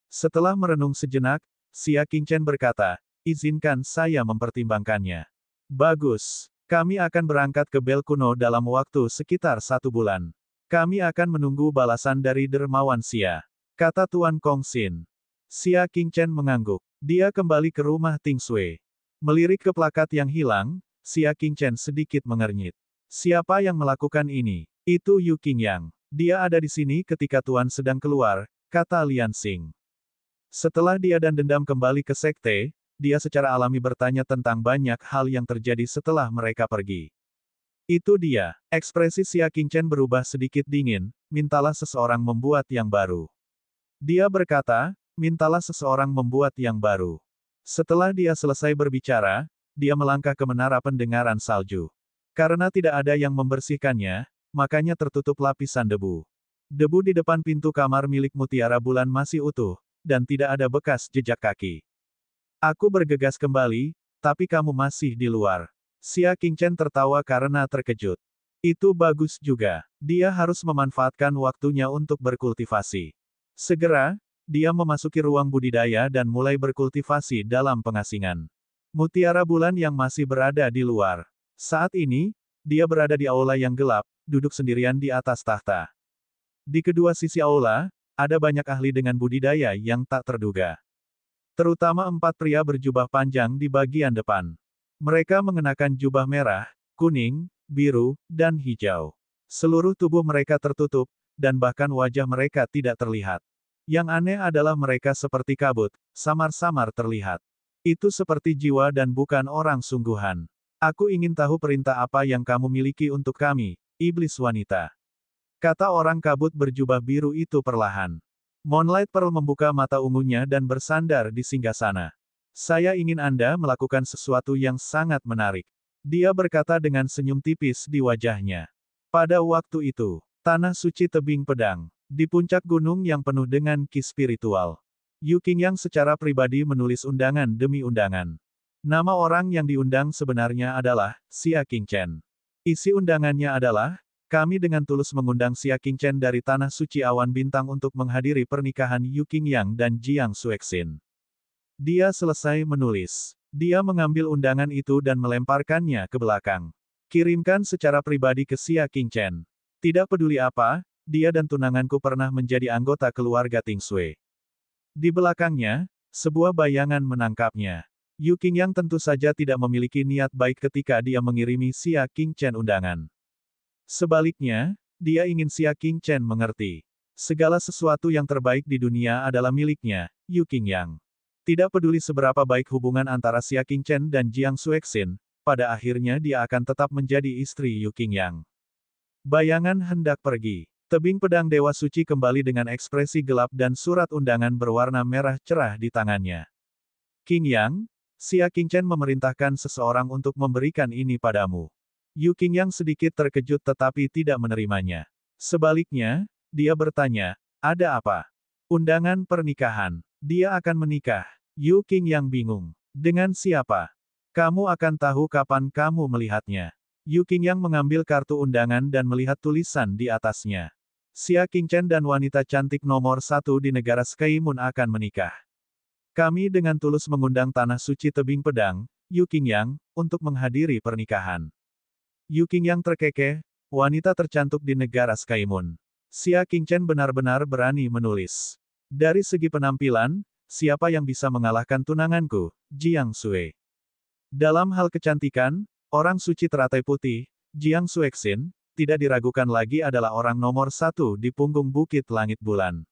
S1: Setelah merenung sejenak, Xia Qingchen berkata, izinkan saya mempertimbangkannya. Bagus. Kami akan berangkat ke Bel kuno dalam waktu sekitar 1 bulan. Kami akan menunggu balasan dari Dermawan Xia, kata Tuan Kong Xin. Xia Qingchen mengangguk. Dia kembali ke rumah Ting Sui. Melirik ke plakat yang hilang, Xia Qingchen sedikit mengernyit. Siapa yang melakukan ini? Itu Yu Qingyang. Dia ada di sini ketika Tuan sedang keluar, kata Lian Xing. Setelah dia dan dendam kembali ke sekte, dia secara alami bertanya tentang banyak hal yang terjadi setelah mereka pergi. Itu dia. Ekspresi Xia Qingchen berubah sedikit dingin, mintalah seseorang membuat yang baru. Dia berkata, mintalah seseorang membuat yang baru. Setelah dia selesai berbicara, dia melangkah ke menara pendengaran salju. Karena tidak ada yang membersihkannya, makanya tertutup lapisan debu. Debu di depan pintu kamar milik Mutiara Bulan masih utuh, dan tidak ada bekas jejak kaki. Aku bergegas kembali, tapi kamu masih di luar. Xia Qingchen tertawa karena terkejut. Itu bagus juga. Dia harus memanfaatkan waktunya untuk berkultivasi. Segera, dia memasuki ruang budidaya dan mulai berkultivasi dalam pengasingan. Mutiara Bulan yang masih berada di luar. Saat ini, dia berada di aula yang gelap, duduk sendirian di atas tahta. Di kedua sisi aula, ada banyak ahli dengan budidaya yang tak terduga. Terutama 4 pria berjubah panjang di bagian depan. Mereka mengenakan jubah merah, kuning, biru, dan hijau. Seluruh tubuh mereka tertutup, dan bahkan wajah mereka tidak terlihat. Yang aneh adalah mereka seperti kabut, samar-samar terlihat. Itu seperti jiwa dan bukan orang sungguhan. Aku ingin tahu perintah apa yang kamu miliki untuk kami, iblis wanita. Kata orang kabut berjubah biru itu perlahan. Moonlight Pearl membuka mata ungunya dan bersandar di singgasana. Saya ingin Anda melakukan sesuatu yang sangat menarik. Dia berkata dengan senyum tipis di wajahnya. Pada waktu itu, tanah suci tebing pedang, di puncak gunung yang penuh dengan ki spiritual. Yu Qingyang secara pribadi menulis undangan demi undangan. Nama orang yang diundang sebenarnya adalah Xia Qingchen. Isi undangannya adalah, kami dengan tulus mengundang Xia Qingchen dari Tanah Suci Awan Bintang untuk menghadiri pernikahan Yu Qingyang dan Jiang Xuexin. Dia selesai menulis. Dia mengambil undangan itu dan melemparkannya ke belakang. Kirimkan secara pribadi ke Xia Qingchen. Tidak peduli apa, dia dan tunanganku pernah menjadi anggota keluarga Ting Sui. Di belakangnya, sebuah bayangan menangkapnya. Yu Qingyang tentu saja tidak memiliki niat baik ketika dia mengirimi Xia Qingchen undangan. Sebaliknya, dia ingin Xia Qingchen mengerti. Segala sesuatu yang terbaik di dunia adalah miliknya, Yu Qingyang. Tidak peduli seberapa baik hubungan antara Xia Qingchen dan Jiang Xuexin, pada akhirnya dia akan tetap menjadi istri Yu Qingyang. Bayangan hendak pergi. Tebing pedang Dewa Suci kembali dengan ekspresi gelap dan surat undangan berwarna merah cerah di tangannya. Qingyang, Xia Qingchen memerintahkan seseorang untuk memberikan ini padamu. Yu Qingyang sedikit terkejut tetapi tidak menerimanya. Sebaliknya, dia bertanya, ada apa? Undangan pernikahan. Dia akan menikah. Yu Qingyang bingung. Dengan siapa? Kamu akan tahu kapan kamu melihatnya. Yu Qingyang mengambil kartu undangan dan melihat tulisan di atasnya. Xia Qingchen dan wanita cantik nomor 1 di negara Sky Moon akan menikah. Kami dengan tulus mengundang Tanah Suci Tebing Pedang, Yu Qingyang, untuk menghadiri pernikahan. Yu Qingyang terkekeh, wanita tercantik di negara Sky Moon. Xia Qingchen benar-benar berani menulis. Dari segi penampilan, siapa yang bisa mengalahkan tunanganku, Jiang Sui? Dalam hal kecantikan, orang suci teratai putih, Jiang Suexin, tidak diragukan lagi adalah orang nomor 1 di punggung Bukit Langit Bulan.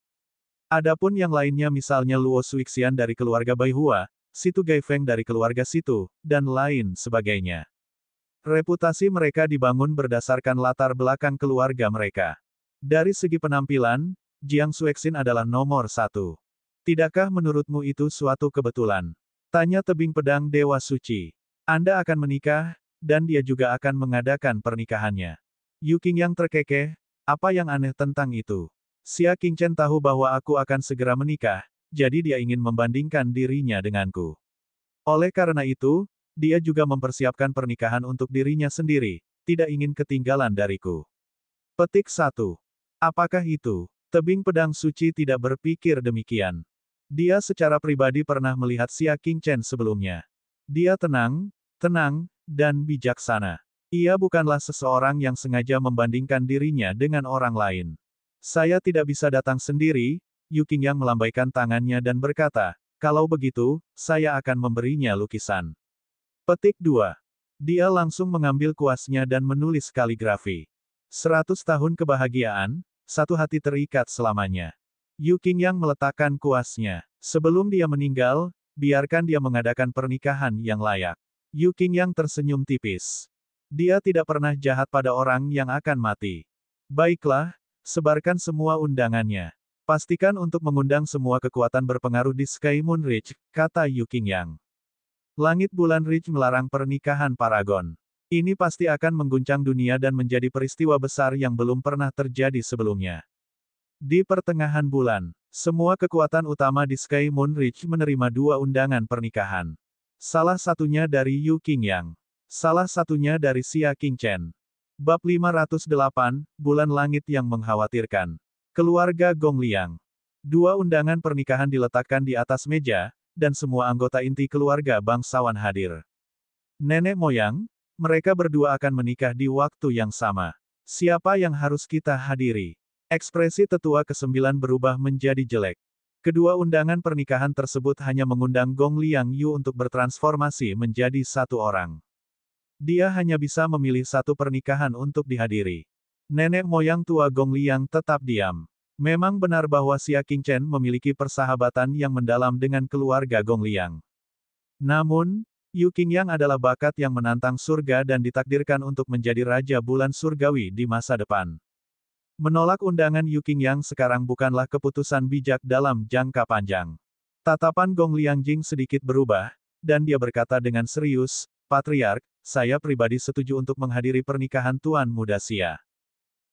S1: Adapun yang lainnya misalnya Luo Suixian dari keluarga Bai Hua, Situ Gai Feng dari keluarga Situ, dan lain sebagainya. Reputasi mereka dibangun berdasarkan latar belakang keluarga mereka. Dari segi penampilan, Jiang Suexin adalah nomor 1. Tidakkah menurutmu itu suatu kebetulan? Tanya Tebing Pedang Dewa Suci. Anda akan menikah, dan dia juga akan mengadakan pernikahannya. Yu Qingyang terkekeh, apa yang aneh tentang itu? Xia Qingchen tahu bahwa aku akan segera menikah, jadi dia ingin membandingkan dirinya denganku. Oleh karena itu, dia juga mempersiapkan pernikahan untuk dirinya sendiri, tidak ingin ketinggalan dariku. Petik 1. Apakah itu? Tebing Pedang Suci tidak berpikir demikian. Dia secara pribadi pernah melihat Xia Qingchen sebelumnya. Dia tenang, dan bijaksana. Ia bukanlah seseorang yang sengaja membandingkan dirinya dengan orang lain. Saya tidak bisa datang sendiri, Yu Qingyang melambaikan tangannya dan berkata, kalau begitu, saya akan memberinya lukisan. Petik 2. Dia langsung mengambil kuasnya dan menulis kaligrafi. 100 tahun kebahagiaan, satu hati terikat selamanya. Yu Qingyang meletakkan kuasnya. Sebelum dia meninggal, biarkan dia mengadakan pernikahan yang layak. Yu Qingyang tersenyum tipis. Dia tidak pernah jahat pada orang yang akan mati. Baiklah, sebarkan semua undangannya. Pastikan untuk mengundang semua kekuatan berpengaruh di Sky Moon Ridge, kata Yu Qingyang. Langit Bulan Ridge melarang pernikahan Paragon. Ini pasti akan mengguncang dunia dan menjadi peristiwa besar yang belum pernah terjadi sebelumnya. Di pertengahan bulan, semua kekuatan utama di Sky Moon Ridge menerima 2 undangan pernikahan. Salah satunya dari Yu Qingyang. Salah satunya dari Xia Qingchen. Bab 508, Bulan Langit yang Mengkhawatirkan. Keluarga Gongliang. 2 undangan pernikahan diletakkan di atas meja, dan semua anggota inti keluarga bangsawan hadir. Nenek moyang, mereka berdua akan menikah di waktu yang sama. Siapa yang harus kita hadiri? Ekspresi tetua ke-9 berubah menjadi jelek. Kedua undangan pernikahan tersebut hanya mengundang Gong Liang Yu untuk bertransformasi menjadi satu orang. Dia hanya bisa memilih satu pernikahan untuk dihadiri. Nenek moyang tua Gong Liang tetap diam. Memang benar bahwa Xia Qingchen memiliki persahabatan yang mendalam dengan keluarga Gong Liang. Namun, Yu Qingyang adalah bakat yang menantang surga dan ditakdirkan untuk menjadi Raja Bulan Surgawi di masa depan. Menolak undangan Yu Qingyang sekarang bukanlah keputusan bijak dalam jangka panjang. Tatapan Gong Liangjing sedikit berubah, dan dia berkata dengan serius, Patriark, saya pribadi setuju untuk menghadiri pernikahan Tuan Muda Xia.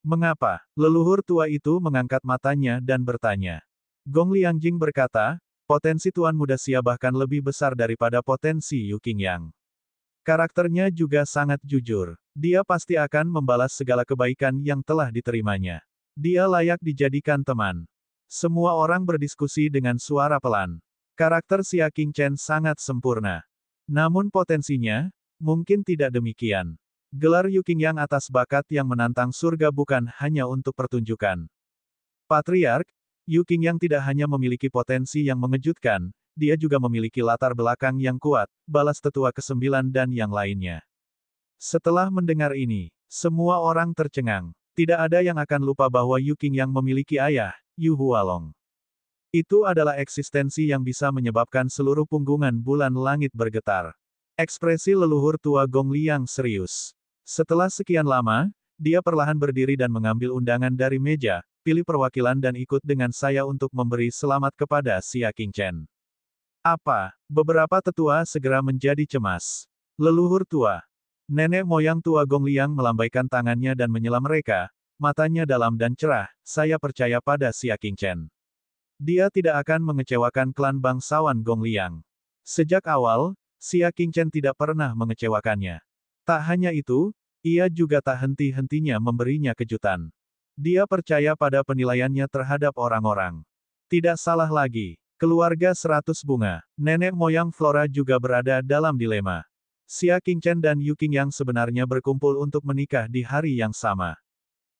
S1: Mengapa? Leluhur tua itu mengangkat matanya dan bertanya. Gong Liangjing berkata, potensi Tuan Muda Xia bahkan lebih besar daripada potensi Yu Qingyang. Karakternya juga sangat jujur. Dia pasti akan membalas segala kebaikan yang telah diterimanya. Dia layak dijadikan teman. Semua orang berdiskusi dengan suara pelan. Karakter Xia Qingchen sangat sempurna. Namun potensinya, mungkin tidak demikian. Gelar Yu Qingyang atas bakat yang menantang surga bukan hanya untuk pertunjukan. Patriark, Yu Qingyang tidak hanya memiliki potensi yang mengejutkan, dia juga memiliki latar belakang yang kuat, balas tetua ke-9 dan yang lainnya. Setelah mendengar ini, semua orang tercengang. Tidak ada yang akan lupa bahwa Yu Qingyang memiliki ayah, Yu Hualong. Itu adalah eksistensi yang bisa menyebabkan seluruh punggungan bulan langit bergetar. Ekspresi leluhur tua Gong Liang serius. Setelah sekian lama, dia perlahan berdiri dan mengambil undangan dari meja, pilih perwakilan dan ikut dengan saya untuk memberi selamat kepada Xia Qingchen. Apa? Beberapa tetua segera menjadi cemas. Leluhur tua. Nenek moyang tua Gong Liang melambaikan tangannya dan menyela mereka, matanya dalam dan cerah, saya percaya pada Xia Qingchen. Dia tidak akan mengecewakan klan bangsawan Gong Liang. Sejak awal, Xia Qingchen tidak pernah mengecewakannya. Tak hanya itu, ia juga tak henti-hentinya memberinya kejutan. Dia percaya pada penilaiannya terhadap orang-orang. Tidak salah lagi, keluarga 100 bunga, nenek moyang Flora juga berada dalam dilema. Xia Qingchen dan Yu Qingyang sebenarnya berkumpul untuk menikah di hari yang sama.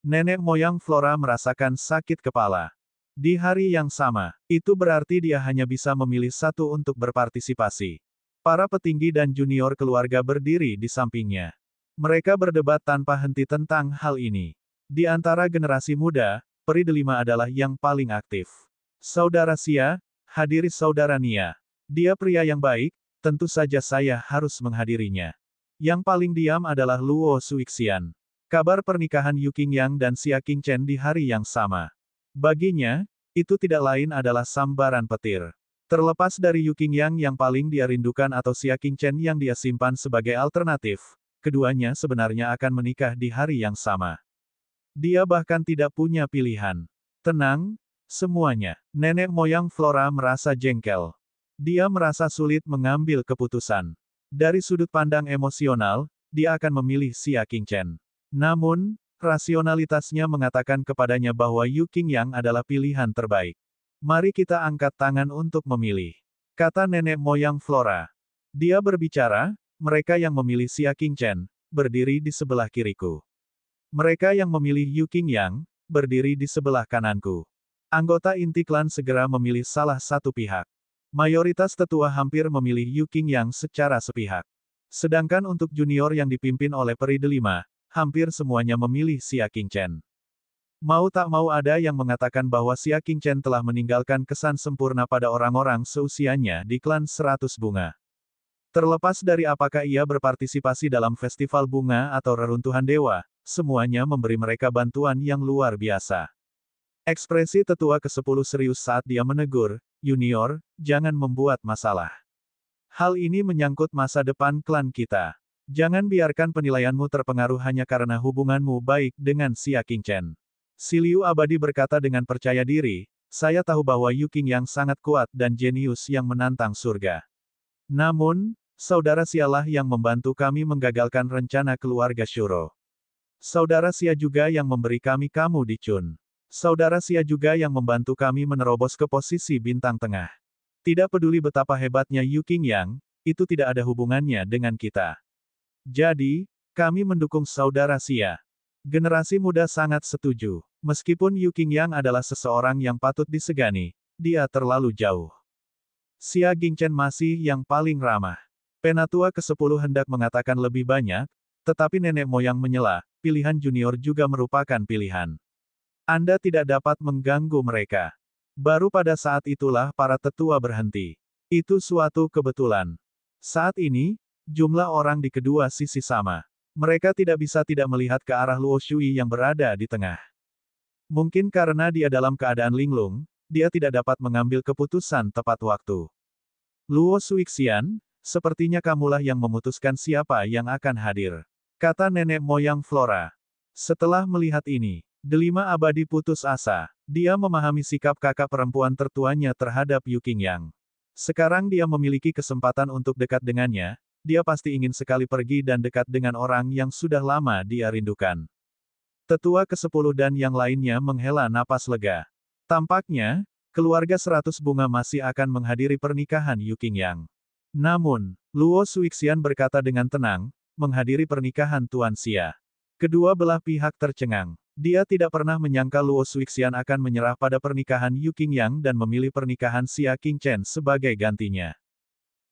S1: Nenek moyang Flora merasakan sakit kepala. Di hari yang sama, itu berarti dia hanya bisa memilih satu untuk berpartisipasi. Para petinggi dan junior keluarga berdiri di sampingnya. Mereka berdebat tanpa henti tentang hal ini. Di antara generasi muda, peri delima adalah yang paling aktif. Saudara Xia, hadiri saudara Nia. Dia pria yang baik, tentu saja saya harus menghadirinya. Yang paling diam adalah Luo Suixian. Kabar pernikahan Yu Qingyang dan Xia Qingchen di hari yang sama. Baginya, itu tidak lain adalah sambaran petir. Terlepas dari Yu Qingyang yang paling dia rindukan atau Xia Qingchen yang dia simpan sebagai alternatif, keduanya sebenarnya akan menikah di hari yang sama. Dia bahkan tidak punya pilihan. Tenang, semuanya. Nenek moyang Flora merasa jengkel. Dia merasa sulit mengambil keputusan. Dari sudut pandang emosional, dia akan memilih Xia Qingchen. Namun, rasionalitasnya mengatakan kepadanya bahwa Yu Qingyang adalah pilihan terbaik. Mari kita angkat tangan untuk memilih, kata nenek moyang Flora. Dia berbicara, mereka yang memilih Xia Qingchen, berdiri di sebelah kiriku. Mereka yang memilih Yu Qingyang, berdiri di sebelah kananku. Anggota inti klan segera memilih salah satu pihak. Mayoritas tetua hampir memilih Yu Qingyang secara sepihak. Sedangkan untuk junior yang dipimpin oleh peri delima, hampir semuanya memilih Xia Qingchen. Mau tak mau ada yang mengatakan bahwa Xia Qingchen telah meninggalkan kesan sempurna pada orang-orang seusianya di klan 100 bunga. Terlepas dari apakah ia berpartisipasi dalam festival bunga atau reruntuhan dewa, semuanya memberi mereka bantuan yang luar biasa. Ekspresi tetua ke-10 serius saat dia menegur, "Junior, jangan membuat masalah. Hal ini menyangkut masa depan klan kita. Jangan biarkan penilaianmu terpengaruh hanya karena hubunganmu baik dengan Xia Qingchen." Si Liu Abadi berkata dengan percaya diri, "Saya tahu bahwa Yu Qingyang sangat kuat dan jenius yang menantang surga. Namun, saudara Xialah yang membantu kami menggagalkan rencana keluarga Shuro. Saudara Xia juga yang memberi kami kamu di Chun. Saudara Xia juga yang membantu kami menerobos ke posisi bintang tengah. Tidak peduli betapa hebatnya Yu Qingyang, itu tidak ada hubungannya dengan kita. Jadi, kami mendukung saudara Xia." Generasi muda sangat setuju. Meskipun Yu Qingyang adalah seseorang yang patut disegani, dia terlalu jauh. Xia Qingchen masih yang paling ramah. Penatua ke-10 hendak mengatakan lebih banyak, tetapi nenek moyang menyela, pilihan junior juga merupakan pilihan. Anda tidak dapat mengganggu mereka. Baru pada saat itulah para tetua berhenti. Itu suatu kebetulan. Saat ini, jumlah orang di kedua sisi sama. Mereka tidak bisa tidak melihat ke arah Luo Shui yang berada di tengah. Mungkin karena dia dalam keadaan linglung, dia tidak dapat mengambil keputusan tepat waktu. "Luo Suixian, sepertinya kamulah yang memutuskan siapa yang akan hadir," kata nenek moyang Flora. Setelah melihat ini, delima abadi putus asa. Dia memahami sikap kakak perempuan tertuanya terhadap Yu Qingyang. Sekarang dia memiliki kesempatan untuk dekat dengannya, dia pasti ingin sekali pergi dan dekat dengan orang yang sudah lama dia rindukan. Tetua ke-10 dan yang lainnya menghela napas lega. Tampaknya, keluarga 100 bunga masih akan menghadiri pernikahan Yu Qingyang. Namun, Luo Suixian berkata dengan tenang, menghadiri pernikahan Tuan Xia. Kedua belah pihak tercengang. Dia tidak pernah menyangka Luo Suixian akan menyerah pada pernikahan Yu Qingyang dan memilih pernikahan Xia Qingchen sebagai gantinya.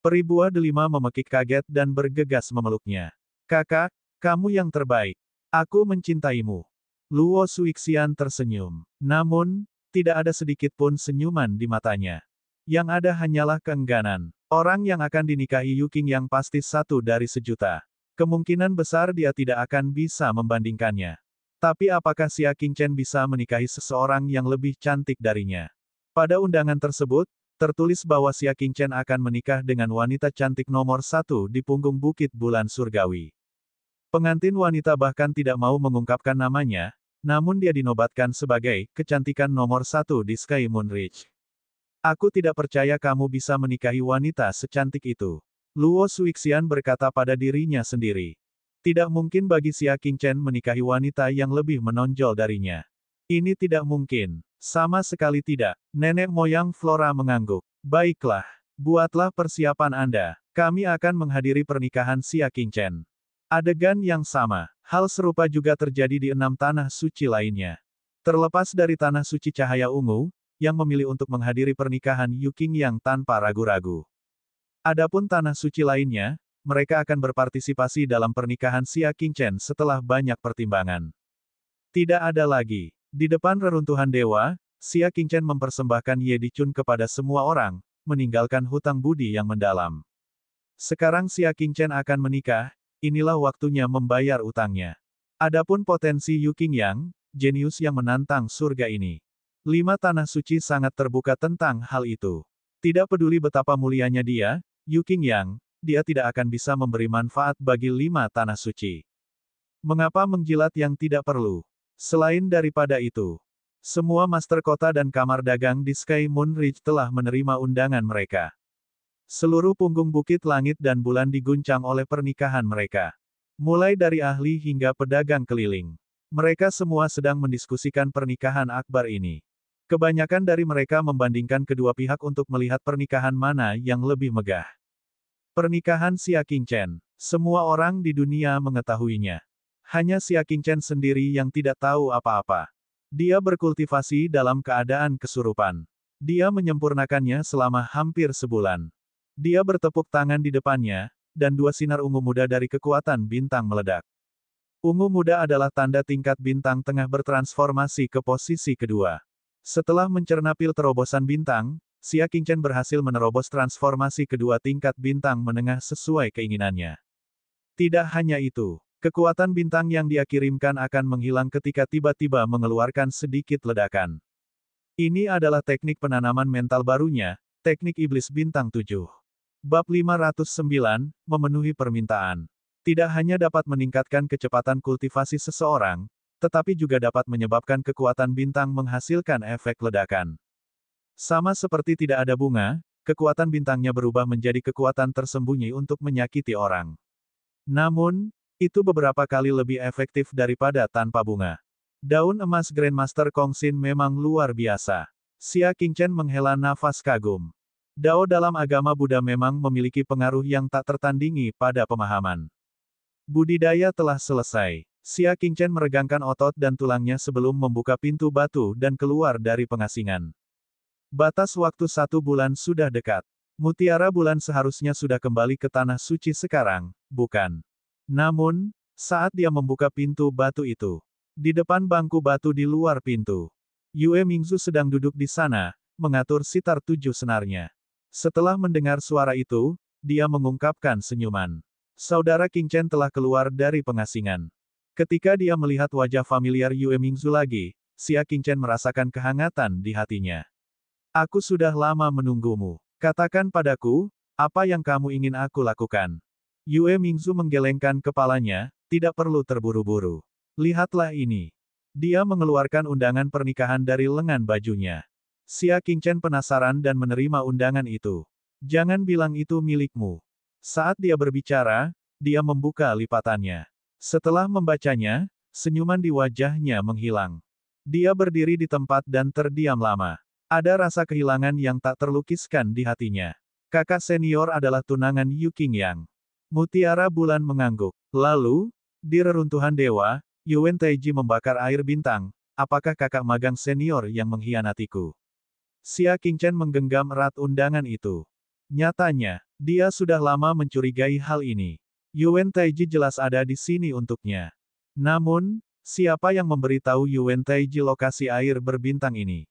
S1: Peri buah delima memekik kaget dan bergegas memeluknya. "Kakak, kamu yang terbaik. Aku mencintaimu." Luo Suixian tersenyum. Namun, tidak ada sedikit pun senyuman di matanya. Yang ada hanyalah keengganan. Orang yang akan dinikahi Yu Qingyang pasti satu dari sejuta. Kemungkinan besar dia tidak akan bisa membandingkannya. Tapi apakah Xia Qingchen bisa menikahi seseorang yang lebih cantik darinya? Pada undangan tersebut, tertulis bahwa Xia Qingchen akan menikah dengan wanita cantik nomor 1 di punggung Bukit Bulan Surgawi. Pengantin wanita bahkan tidak mau mengungkapkan namanya, namun dia dinobatkan sebagai kecantikan nomor 1 di Sky Moon Ridge. Aku tidak percaya kamu bisa menikahi wanita secantik itu. Luo Suixian berkata pada dirinya sendiri. Tidak mungkin bagi Xia Qingchen menikahi wanita yang lebih menonjol darinya. Ini tidak mungkin. Sama sekali tidak. Nenek moyang Flora mengangguk. Baiklah. Buatlah persiapan Anda. Kami akan menghadiri pernikahan Xia Qingchen. Adegan yang sama. Hal serupa juga terjadi di 6 tanah suci lainnya. Terlepas dari tanah suci cahaya ungu, yang memilih untuk menghadiri pernikahan Yu Qingyang tanpa ragu-ragu. Adapun tanah suci lainnya, mereka akan berpartisipasi dalam pernikahan Xia Qingchen setelah banyak pertimbangan. Tidak ada lagi. Di depan reruntuhan dewa, Xia Qingchen mempersembahkan Ye Dichun kepada semua orang, meninggalkan hutang budi yang mendalam. Sekarang Xia Qingchen akan menikah, inilah waktunya membayar utangnya. Adapun potensi Yu Qingyang, jenius yang menantang surga ini. 5 tanah suci sangat terbuka tentang hal itu. Tidak peduli betapa mulianya dia, Yu Qingyang, dia tidak akan bisa memberi manfaat bagi 5 tanah suci. Mengapa menjilat yang tidak perlu? Selain daripada itu, semua master kota dan kamar dagang di Sky Moon Ridge telah menerima undangan mereka. Seluruh punggung bukit langit dan bulan diguncang oleh pernikahan mereka. Mulai dari ahli hingga pedagang keliling. Mereka semua sedang mendiskusikan pernikahan akbar ini. Kebanyakan dari mereka membandingkan kedua pihak untuk melihat pernikahan mana yang lebih megah. Pernikahan Xia Qingchen. Semua orang di dunia mengetahuinya. Hanya Xia Qingchen sendiri yang tidak tahu apa-apa. Dia berkultivasi dalam keadaan kesurupan. Dia menyempurnakannya selama hampir sebulan. Dia bertepuk tangan di depannya, dan 2 sinar ungu muda dari kekuatan bintang meledak. Ungu muda adalah tanda tingkat bintang tengah bertransformasi ke posisi kedua. Setelah mencerna pil terobosan bintang, Xia Qingchen berhasil menerobos transformasi kedua tingkat bintang menengah sesuai keinginannya. Tidak hanya itu, kekuatan bintang yang dia kirimkan akan menghilang ketika tiba-tiba mengeluarkan sedikit ledakan. Ini adalah teknik penanaman mental barunya, teknik iblis bintang 7. Bab 509, memenuhi permintaan. Tidak hanya dapat meningkatkan kecepatan kultivasi seseorang, tetapi juga dapat menyebabkan kekuatan bintang menghasilkan efek ledakan. Sama seperti tidak ada bunga, kekuatan bintangnya berubah menjadi kekuatan tersembunyi untuk menyakiti orang. Namun, itu beberapa kali lebih efektif daripada tanpa bunga. Daun emas Grandmaster Kongsin memang luar biasa. Xia Qingchen menghela nafas kagum. Dao dalam agama Buddha memang memiliki pengaruh yang tak tertandingi pada pemahaman. Budidaya telah selesai. Xia Qingchen meregangkan otot dan tulangnya sebelum membuka pintu batu dan keluar dari pengasingan. Batas waktu 1 bulan sudah dekat. Mutiara bulan seharusnya sudah kembali ke tanah suci sekarang, bukan? Namun, saat dia membuka pintu batu itu, di depan bangku batu di luar pintu, Yue Mingzu sedang duduk di sana, mengatur sitar 7 senarnya. Setelah mendengar suara itu, dia mengungkapkan senyuman. Saudara Qingchen telah keluar dari pengasingan. Ketika dia melihat wajah familiar Yue Mingzu lagi, Xia Qingchen merasakan kehangatan di hatinya. Aku sudah lama menunggumu. Katakan padaku, apa yang kamu ingin aku lakukan? Yue Mingzu menggelengkan kepalanya, tidak perlu terburu-buru. Lihatlah ini. Dia mengeluarkan undangan pernikahan dari lengan bajunya. Xia Qingchen penasaran dan menerima undangan itu. Jangan bilang itu milikmu. Saat dia berbicara, dia membuka lipatannya. Setelah membacanya, senyuman di wajahnya menghilang. Dia berdiri di tempat dan terdiam lama. Ada rasa kehilangan yang tak terlukiskan di hatinya. Kakak senior adalah tunangan Yu Qingyang. Mutiara bulan mengangguk. Lalu, di reruntuhan dewa, Yuan Taiji membakar air bintang. Apakah kakak magang senior yang mengkhianatiku? Xia Qingchen menggenggam erat undangan itu. Nyatanya, dia sudah lama mencurigai hal ini. Yuan Taiji jelas ada di sini untuknya. Namun, siapa yang memberitahu Yuan Taiji lokasi air berbintang ini?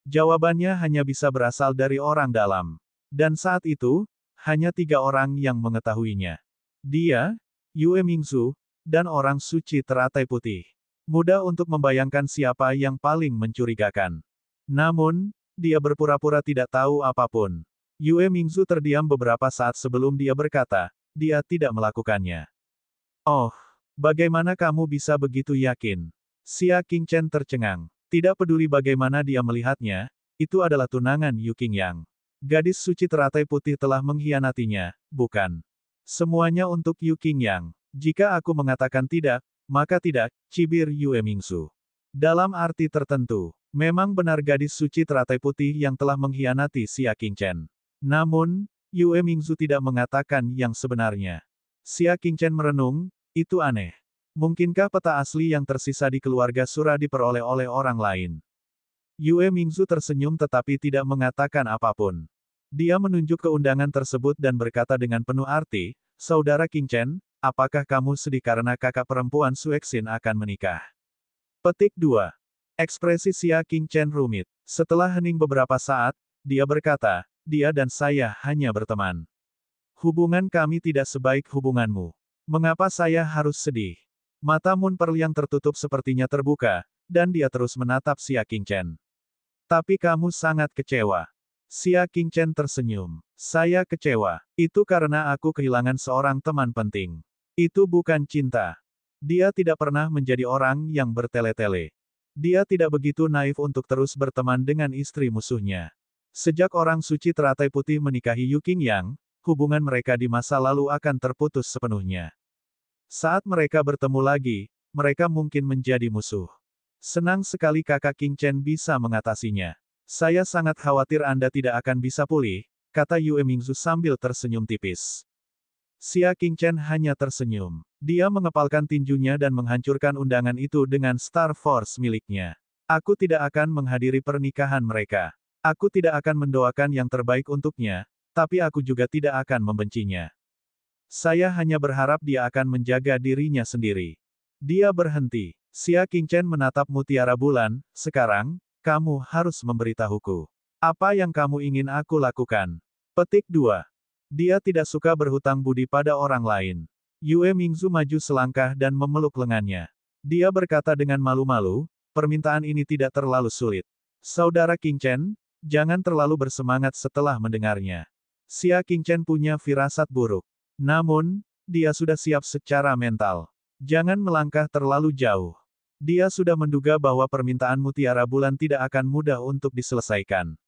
S1: Jawabannya hanya bisa berasal dari orang dalam. Dan saat itu, hanya 3 orang yang mengetahuinya. Dia, Yue Mingzu, dan orang suci teratai putih. Mudah untuk membayangkan siapa yang paling mencurigakan. Namun, dia berpura-pura tidak tahu apapun. Yue Mingzu terdiam beberapa saat sebelum dia berkata, dia tidak melakukannya. Oh, bagaimana kamu bisa begitu yakin? Xia Qingchen tercengang. Tidak peduli bagaimana dia melihatnya, itu adalah tunangan Yu Qingyang. Gadis suci teratai putih telah mengkhianatinya, bukan? Semuanya untuk Yu Qingyang. Jika aku mengatakan tidak, maka tidak, cibir Yue Mingzu. Dalam arti tertentu, memang benar gadis suci teratai putih yang telah mengkhianati Xia Qingchen. Namun, Yue Mingzu tidak mengatakan yang sebenarnya. Xia Qingchen merenung, itu aneh. Mungkinkah peta asli yang tersisa di keluarga Sura diperoleh oleh orang lain? Yue Mingzu tersenyum tetapi tidak mengatakan apapun. Dia menunjuk ke undangan tersebut dan berkata dengan penuh arti, Saudara Qingchen, apakah kamu sedih karena kakak perempuan Suexin akan menikah? Petik 2. Ekspresi Xia Qingchen rumit. Setelah hening beberapa saat, dia berkata, dia dan saya hanya berteman. Hubungan kami tidak sebaik hubunganmu. Mengapa saya harus sedih? Mata Mun Perliang tertutup sepertinya terbuka, dan dia terus menatap Xia Qingchen. Tapi kamu sangat kecewa. Xia Qingchen tersenyum. Saya kecewa. Itu karena aku kehilangan seorang teman penting. Itu bukan cinta. Dia tidak pernah menjadi orang yang bertele-tele. Dia tidak begitu naif untuk terus berteman dengan istri musuhnya. Sejak orang suci teratai putih menikahi Yu Qingyang, hubungan mereka di masa lalu akan terputus sepenuhnya. Saat mereka bertemu lagi, mereka mungkin menjadi musuh. Senang sekali kakak Qingchen bisa mengatasinya. Saya sangat khawatir Anda tidak akan bisa pulih, kata Yue Mingzu sambil tersenyum tipis. Xia Qingchen hanya tersenyum. Dia mengepalkan tinjunya dan menghancurkan undangan itu dengan Star Force miliknya. Aku tidak akan menghadiri pernikahan mereka. Aku tidak akan mendoakan yang terbaik untuknya, tapi aku juga tidak akan membencinya. Saya hanya berharap dia akan menjaga dirinya sendiri. Dia berhenti. Xia Qingchen menatap Mutiara Bulan, sekarang, kamu harus memberitahuku. Apa yang kamu ingin aku lakukan? Petik 2. Dia tidak suka berhutang budi pada orang lain. Yue Mingzu maju selangkah dan memeluk lengannya. Dia berkata dengan malu-malu, permintaan ini tidak terlalu sulit. Saudara Qingchen, jangan terlalu bersemangat setelah mendengarnya. Xia Qingchen punya firasat buruk. Namun, dia sudah siap secara mental. Jangan melangkah terlalu jauh. Dia sudah menduga bahwa permintaan Mutiara Bulan tidak akan mudah untuk diselesaikan.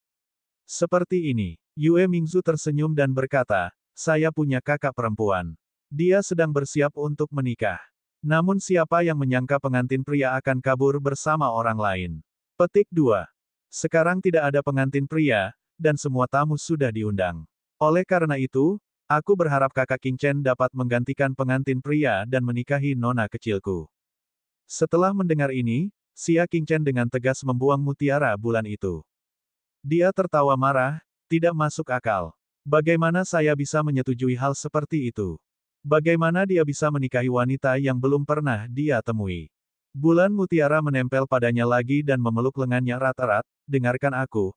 S1: Seperti ini, Yue Mingzu tersenyum dan berkata, saya punya kakak perempuan. Dia sedang bersiap untuk menikah. Namun siapa yang menyangka pengantin pria akan kabur bersama orang lain? Petik 2. Sekarang tidak ada pengantin pria, dan semua tamu sudah diundang. Oleh karena itu, aku berharap kakak Qingchen dapat menggantikan pengantin pria dan menikahi nona kecilku. Setelah mendengar ini, Xia Qingchen dengan tegas membuang Mutiara Bulan itu. Dia tertawa marah, tidak masuk akal. Bagaimana saya bisa menyetujui hal seperti itu? Bagaimana dia bisa menikahi wanita yang belum pernah dia temui? Bulan Mutiara menempel padanya lagi dan memeluk lengannya erat-erat, dengarkan aku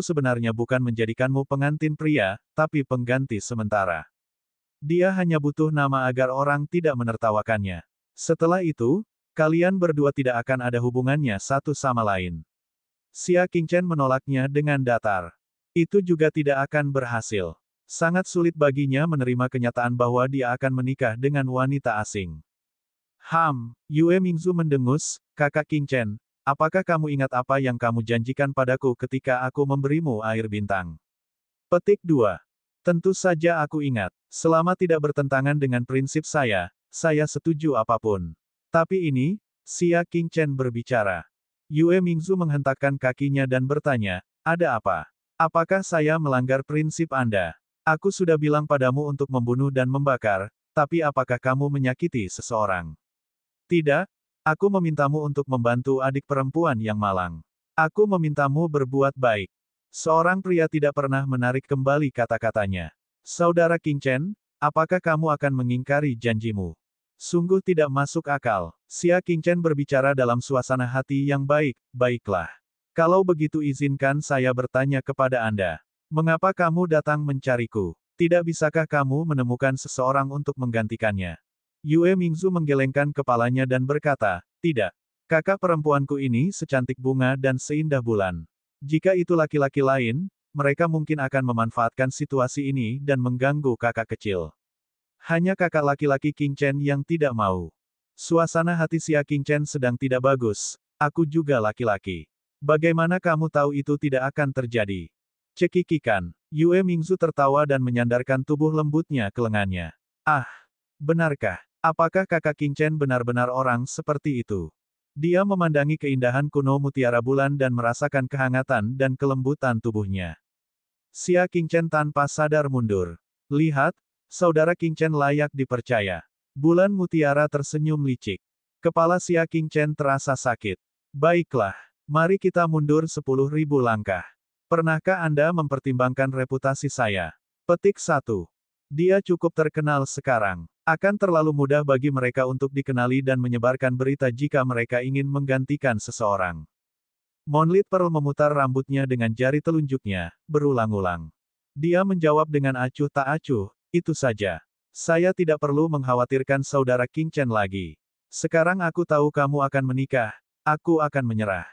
S1: sebenarnya bukan menjadikanmu pengantin pria, tapi pengganti sementara. Dia hanya butuh nama agar orang tidak menertawakannya. Setelah itu, kalian berdua tidak akan ada hubungannya satu sama lain. Xia Qingchen menolaknya dengan datar. Itu juga tidak akan berhasil. Sangat sulit baginya menerima kenyataan bahwa dia akan menikah dengan wanita asing. Yue Mingzu mendengus, kakak Qingchen, apakah kamu ingat apa yang kamu janjikan padaku ketika aku memberimu air bintang? Petik 2. Tentu saja aku ingat. Selama tidak bertentangan dengan prinsip saya setuju apapun. Tapi ini, Xia Qingchen berbicara. Yue Mingzu menghentakkan kakinya dan bertanya, ada apa? Apakah saya melanggar prinsip Anda? Aku sudah bilang padamu untuk membunuh dan membakar, tapi apakah kamu menyakiti seseorang? Tidak, aku memintamu untuk membantu adik perempuan yang malang. Aku memintamu berbuat baik. Seorang pria tidak pernah menarik kembali kata-katanya. Saudara Qingchen, apakah kamu akan mengingkari janjimu? Sungguh tidak masuk akal. Xia Qingchen berbicara dalam suasana hati yang baik, baiklah. Kalau begitu izinkan saya bertanya kepada Anda. Mengapa kamu datang mencariku? Tidak bisakah kamu menemukan seseorang untuk menggantikannya? Yue Mingzu menggelengkan kepalanya dan berkata, tidak. Kakak perempuanku ini secantik bunga dan seindah bulan. Jika itu laki-laki lain, mereka mungkin akan memanfaatkan situasi ini dan mengganggu kakak kecil. Hanya kakak laki-laki Qingchen yang tidak mau. Suasana hati Xia Qingchen sedang tidak bagus, aku juga laki-laki. Bagaimana kamu tahu itu tidak akan terjadi? Cekikikan. Yue Mingzu tertawa dan menyandarkan tubuh lembutnya ke lengannya. Ah, benarkah? Apakah kakak King Chen benar-benar orang seperti itu? Dia memandangi keindahan kuno mutiara bulan dan merasakan kehangatan dan kelembutan tubuhnya. Xia King Chen tanpa sadar mundur. Lihat, saudara King Chen layak dipercaya. Bulan mutiara tersenyum licik. Kepala Xia King Chen terasa sakit. Baiklah, mari kita mundur 10.000 langkah. Pernahkah Anda mempertimbangkan reputasi saya? Petik 1. Dia cukup terkenal sekarang. Akan terlalu mudah bagi mereka untuk dikenali dan menyebarkan berita jika mereka ingin menggantikan seseorang. Monlit Pearl memutar rambutnya dengan jari telunjuknya, berulang-ulang. Dia menjawab dengan acuh tak acuh, itu saja. Saya tidak perlu mengkhawatirkan saudara King Chen lagi. Sekarang aku tahu kamu akan menikah, aku akan menyerah.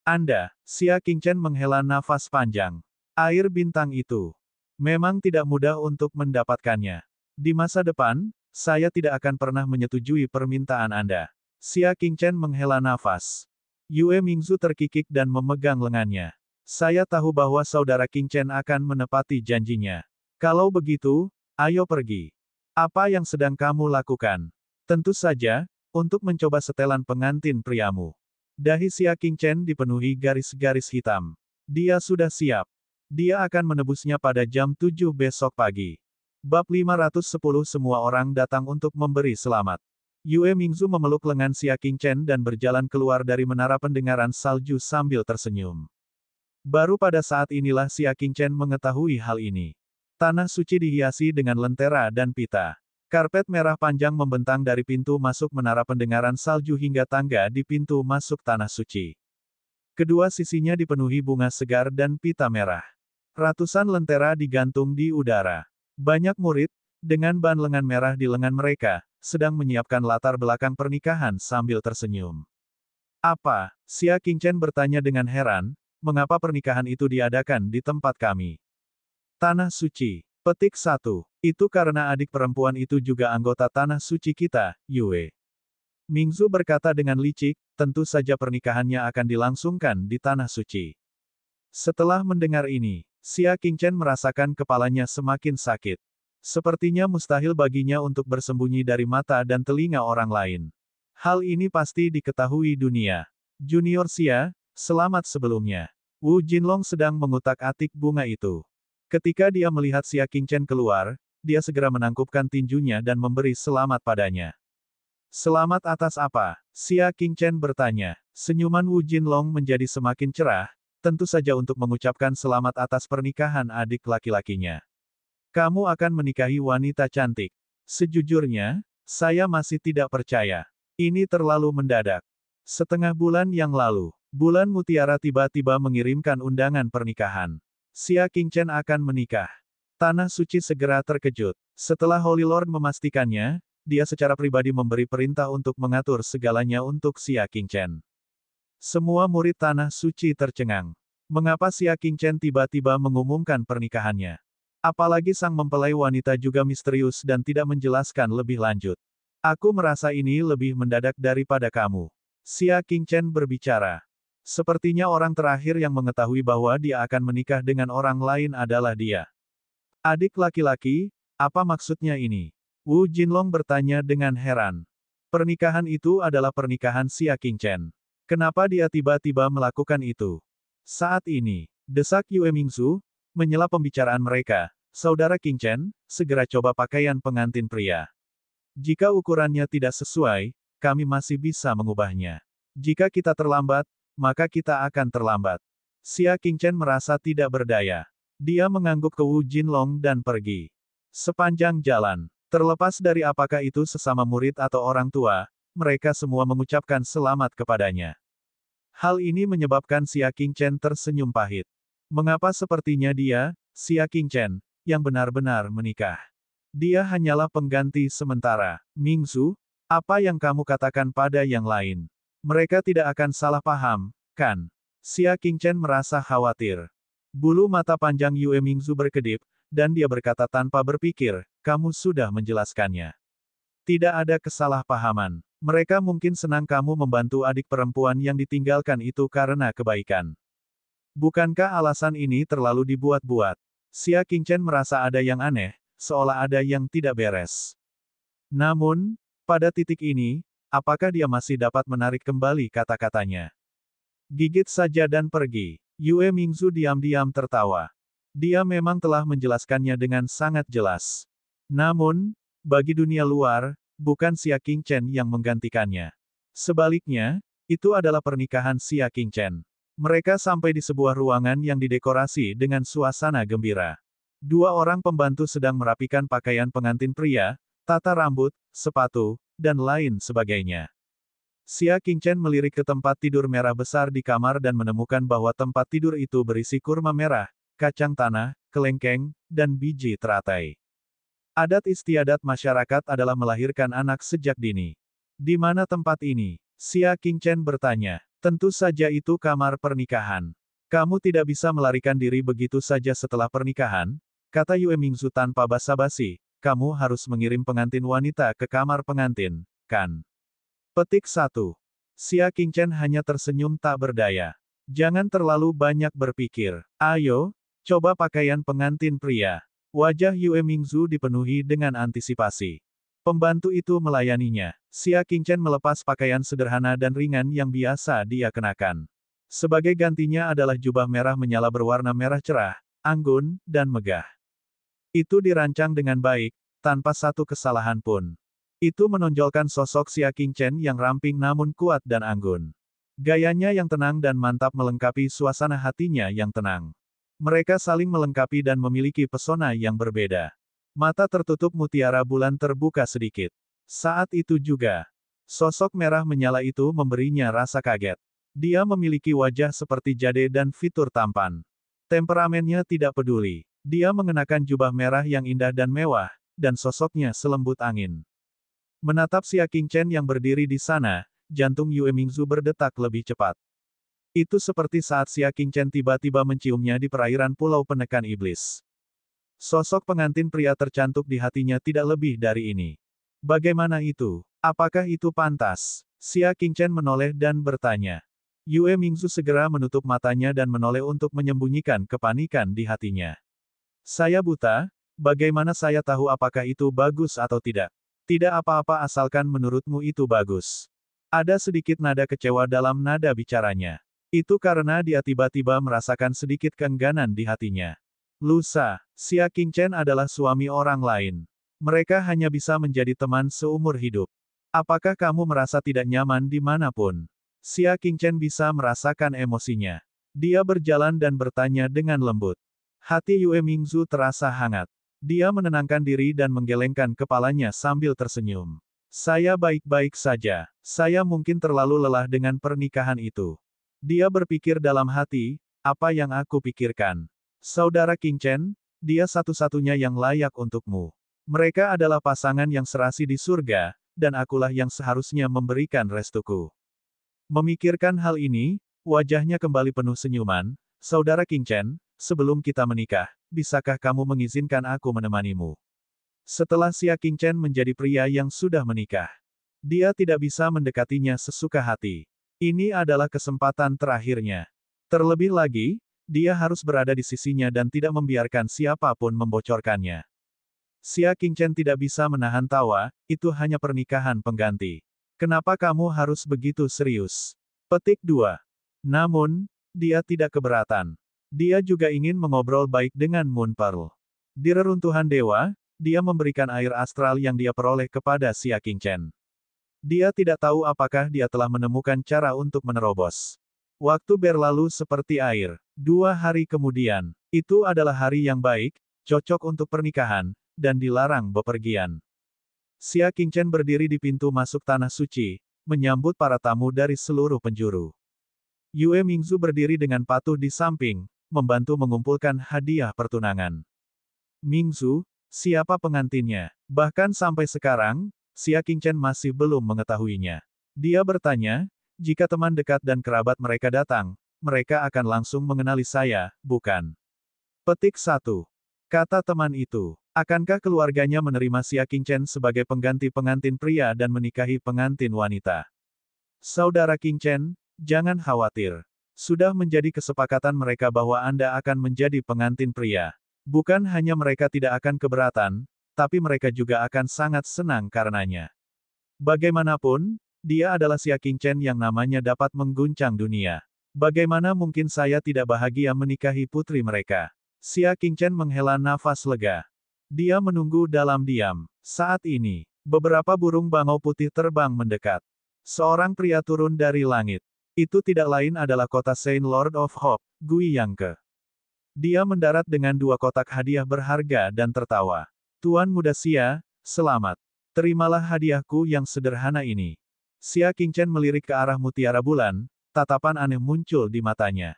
S1: Anda, Xia King Chen menghela nafas panjang. Air bintang itu. Memang tidak mudah untuk mendapatkannya. Di masa depan, saya tidak akan pernah menyetujui permintaan Anda. Xia King Chen menghela nafas. Yue Mingzu terkikik dan memegang lengannya. Saya tahu bahwa saudara King Chen akan menepati janjinya. Kalau begitu, ayo pergi. Apa yang sedang kamu lakukan? Tentu saja, untuk mencoba setelan pengantin priamu. Dahi Xia King Chen dipenuhi garis-garis hitam. Dia sudah siap. Dia akan menebusnya pada jam 7 besok pagi. Bab 510 semua orang datang untuk memberi selamat. Yue Mingzu memeluk lengan Xia King Chen dan berjalan keluar dari menara pendengaran salju sambil tersenyum. Baru pada saat inilah Xia King Chen mengetahui hal ini. Tanah suci dihiasi dengan lentera dan pita. Karpet merah panjang membentang dari pintu masuk menara pendengaran salju hingga tangga di pintu masuk tanah suci. Kedua sisinya dipenuhi bunga segar dan pita merah. Ratusan lentera digantung di udara. Banyak murid, dengan ban lengan merah di lengan mereka, sedang menyiapkan latar belakang pernikahan sambil tersenyum. Apa? Xia King Chen bertanya dengan heran, mengapa pernikahan itu diadakan di tempat kami? Tanah suci. Petik 1. Itu karena adik perempuan itu juga anggota tanah suci kita, Yue. Mingzu berkata dengan licik, tentu saja pernikahannya akan dilangsungkan di tanah suci. Setelah mendengar ini, Xia King Chen merasakan kepalanya semakin sakit. Sepertinya mustahil baginya untuk bersembunyi dari mata dan telinga orang lain. Hal ini pasti diketahui dunia. Junior Xia, selamat sebelumnya. Wu Jinlong sedang mengutak-atik bunga itu. Ketika dia melihat Xia King Chen keluar, dia segera menangkupkan tinjunya dan memberi selamat padanya. Selamat atas apa? Xia King Chen bertanya. Senyuman Wu Jinlong menjadi semakin cerah, tentu saja untuk mengucapkan selamat atas pernikahan adik laki-lakinya. Kamu akan menikahi wanita cantik. Sejujurnya, saya masih tidak percaya. Ini terlalu mendadak. Setengah bulan yang lalu, bulan mutiara tiba-tiba mengirimkan undangan pernikahan. Xia King Chen akan menikah. Tanah suci segera terkejut. Setelah Holy Lord memastikannya, dia secara pribadi memberi perintah untuk mengatur segalanya untuk Xia King Chen. Semua murid tanah suci tercengang. Mengapa Xia King Chen tiba-tiba mengumumkan pernikahannya? Apalagi sang mempelai wanita juga misterius dan tidak menjelaskan lebih lanjut. Aku merasa ini lebih mendadak daripada kamu. Xia King Chen berbicara. Sepertinya orang terakhir yang mengetahui bahwa dia akan menikah dengan orang lain adalah dia. Adik laki-laki, apa maksudnya ini? Wu Jinlong bertanya dengan heran. Pernikahan itu adalah pernikahan Xia King Chen. Kenapa dia tiba-tiba melakukan itu? Saat ini, desak Yue Mingzu, menyela pembicaraan mereka, saudara King Chen, segera coba pakaian pengantin pria. Jika ukurannya tidak sesuai, kami masih bisa mengubahnya. Jika kita terlambat, maka kita akan terlambat. Xia King Chen merasa tidak berdaya. Dia mengangguk ke Wu Jinlong dan pergi. Sepanjang jalan, terlepas dari apakah itu sesama murid atau orang tua, mereka semua mengucapkan selamat kepadanya. Hal ini menyebabkan Xia King Chen tersenyum pahit. Mengapa sepertinya dia, Xia King Chen, yang benar-benar menikah? Dia hanyalah pengganti sementara. Mingzu, apa yang kamu katakan pada yang lain? Mereka tidak akan salah paham, kan? Xia King Chen merasa khawatir. Bulu mata panjang Yue Mingzu berkedip, dan dia berkata tanpa berpikir, kamu sudah menjelaskannya. Tidak ada kesalahpahaman. Mereka mungkin senang kamu membantu adik perempuan yang ditinggalkan itu karena kebaikan. Bukankah alasan ini terlalu dibuat-buat? Xia Qingchen merasa ada yang aneh, seolah ada yang tidak beres. Namun, pada titik ini, apakah dia masih dapat menarik kembali kata-katanya? Gigit saja dan pergi. Yue Mingzu diam-diam tertawa. Dia memang telah menjelaskannya dengan sangat jelas. Namun, bagi dunia luar, bukan Xia Qingchen yang menggantikannya. Sebaliknya, itu adalah pernikahan Xia Qingchen. Mereka sampai di sebuah ruangan yang didekorasi dengan suasana gembira. Dua orang pembantu sedang merapikan pakaian pengantin pria, tata rambut, sepatu, dan lain sebagainya. Xia Qingchen melirik ke tempat tidur merah besar di kamar dan menemukan bahwa tempat tidur itu berisi kurma merah, kacang tanah, kelengkeng, dan biji teratai. Adat istiadat masyarakat adalah melahirkan anak sejak dini. Di mana tempat ini? Xia Qingchen bertanya. Tentu saja itu kamar pernikahan. Kamu tidak bisa melarikan diri begitu saja setelah pernikahan, kata Yue Mingzu tanpa basa-basi. Kamu harus mengirim pengantin wanita ke kamar pengantin, kan? Petik 1. Xia Qingchen hanya tersenyum tak berdaya. Jangan terlalu banyak berpikir. Ayo, coba pakaian pengantin pria. Wajah Yue Mingzu dipenuhi dengan antisipasi. Pembantu itu melayaninya. Xia Qingchen melepas pakaian sederhana dan ringan yang biasa dia kenakan. Sebagai gantinya adalah jubah merah menyala berwarna merah cerah, anggun, dan megah. Itu dirancang dengan baik, tanpa satu kesalahan pun. Itu menonjolkan sosok Xia Qingchen yang ramping namun kuat dan anggun. Gayanya yang tenang dan mantap melengkapi suasana hatinya yang tenang. Mereka saling melengkapi dan memiliki pesona yang berbeda. Mata tertutup mutiara bulan terbuka sedikit. Saat itu juga, sosok merah menyala itu memberinya rasa kaget. Dia memiliki wajah seperti jade dan fitur tampan. Temperamennya tidak peduli. Dia mengenakan jubah merah yang indah dan mewah, dan sosoknya selembut angin. Menatap Xia Qingchen yang berdiri di sana, jantung Yue Mingzu berdetak lebih cepat. Itu seperti saat Xia Qingchen tiba-tiba menciumnya di perairan Pulau Penekan Iblis. Sosok pengantin pria tercantik di hatinya tidak lebih dari ini. Bagaimana itu? Apakah itu pantas? Xia Qingchen menoleh dan bertanya. Yue Mingzu segera menutup matanya dan menoleh untuk menyembunyikan kepanikan di hatinya. Saya buta, bagaimana saya tahu apakah itu bagus atau tidak? Tidak apa-apa asalkan menurutmu itu bagus. Ada sedikit nada kecewa dalam nada bicaranya. Itu karena dia tiba-tiba merasakan sedikit keengganan di hatinya. Lusa, Xia Qingchen adalah suami orang lain. Mereka hanya bisa menjadi teman seumur hidup. Apakah kamu merasa tidak nyaman dimanapun? Xia Qingchen bisa merasakan emosinya. Dia berjalan dan bertanya dengan lembut. Hati Yue Mingzu terasa hangat. Dia menenangkan diri dan menggelengkan kepalanya sambil tersenyum. Saya baik-baik saja. Saya mungkin terlalu lelah dengan pernikahan itu. Dia berpikir dalam hati, apa yang aku pikirkan? Saudara Qingchen, dia satu-satunya yang layak untukmu. Mereka adalah pasangan yang serasi di surga, dan akulah yang seharusnya memberikan restuku. Memikirkan hal ini, wajahnya kembali penuh senyuman. Saudara Qingchen, sebelum kita menikah, bisakah kamu mengizinkan aku menemanimu? Setelah Xia Qingchen menjadi pria yang sudah menikah, dia tidak bisa mendekatinya sesuka hati. Ini adalah kesempatan terakhirnya. Terlebih lagi, dia harus berada di sisinya dan tidak membiarkan siapapun membocorkannya. Xia Qingchen tidak bisa menahan tawa, itu hanya pernikahan pengganti. Kenapa kamu harus begitu serius? Petik 2. Namun, dia tidak keberatan. Dia juga ingin mengobrol baik dengan Moon Pearl. Di reruntuhan dewa, dia memberikan air astral yang dia peroleh kepada Xia Qingchen. Dia tidak tahu apakah dia telah menemukan cara untuk menerobos. Waktu berlalu seperti air. 2 hari kemudian, itu adalah hari yang baik, cocok untuk pernikahan, dan dilarang bepergian. Xia Qingchen berdiri di pintu masuk tanah suci, menyambut para tamu dari seluruh penjuru. Yue Mingzu berdiri dengan patuh di samping, membantu mengumpulkan hadiah pertunangan. Mingzu, siapa pengantinnya? Bahkan sampai sekarang, Xia Qingchen masih belum mengetahuinya. Dia bertanya, jika teman dekat dan kerabat mereka datang, mereka akan langsung mengenali saya, bukan? Petik 1. Kata teman itu, akankah keluarganya menerima Xia Qingchen sebagai pengganti pengantin pria dan menikahi pengantin wanita? Saudara Qingchen, jangan khawatir. Sudah menjadi kesepakatan mereka bahwa Anda akan menjadi pengantin pria. Bukan hanya mereka tidak akan keberatan, tapi mereka juga akan sangat senang karenanya. Bagaimanapun, dia adalah Xia Qingchen yang namanya dapat mengguncang dunia. Bagaimana mungkin saya tidak bahagia menikahi putri mereka? Xia Qingchen menghela nafas lega. Dia menunggu dalam diam. Saat ini, beberapa burung bangau putih terbang mendekat. Seorang pria turun dari langit. Itu tidak lain adalah kota Saint Lord of Hope, Gui Yangke. Dia mendarat dengan 2 kotak hadiah berharga dan tertawa. Tuan Muda Xia, selamat. Terimalah hadiahku yang sederhana ini. Xia Qingchen melirik ke arah mutiara bulan, tatapan aneh muncul di matanya.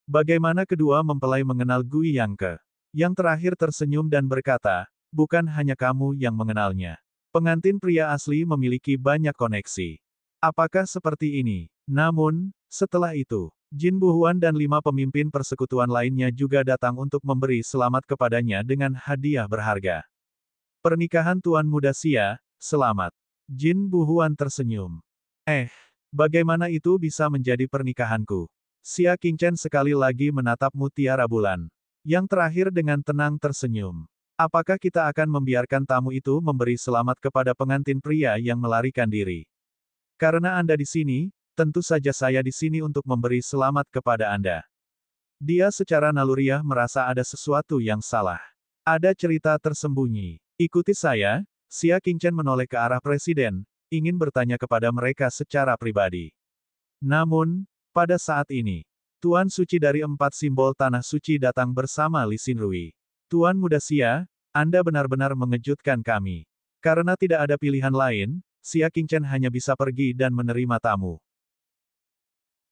S1: Bagaimana kedua mempelai mengenal Gui Yangke? Yang terakhir tersenyum dan berkata, bukan hanya kamu yang mengenalnya. Pengantin pria asli memiliki banyak koneksi. Apakah seperti ini? Namun, setelah itu, Jin Buhuan dan 5 pemimpin persekutuan lainnya juga datang untuk memberi selamat kepadanya dengan hadiah berharga. Pernikahan Tuan Muda Xia, selamat. Jin Buhuan tersenyum. Bagaimana itu bisa menjadi pernikahanku? Xia Qingchen sekali lagi menatap mutiara bulan. Yang terakhir dengan tenang tersenyum. Apakah kita akan membiarkan tamu itu memberi selamat kepada pengantin pria yang melarikan diri? Karena Anda di sini, tentu saja saya di sini untuk memberi selamat kepada Anda. Dia secara naluriah merasa ada sesuatu yang salah. Ada cerita tersembunyi. Ikuti saya. Xia Qingchen menoleh ke arah presiden, ingin bertanya kepada mereka secara pribadi. Namun, pada saat ini, Tuan Suci dari 4 simbol Tanah Suci datang bersama Li Xinrui. Tuan Muda Xia, Anda benar-benar mengejutkan kami. Karena tidak ada pilihan lain, Xia Qingchen hanya bisa pergi dan menerima tamu.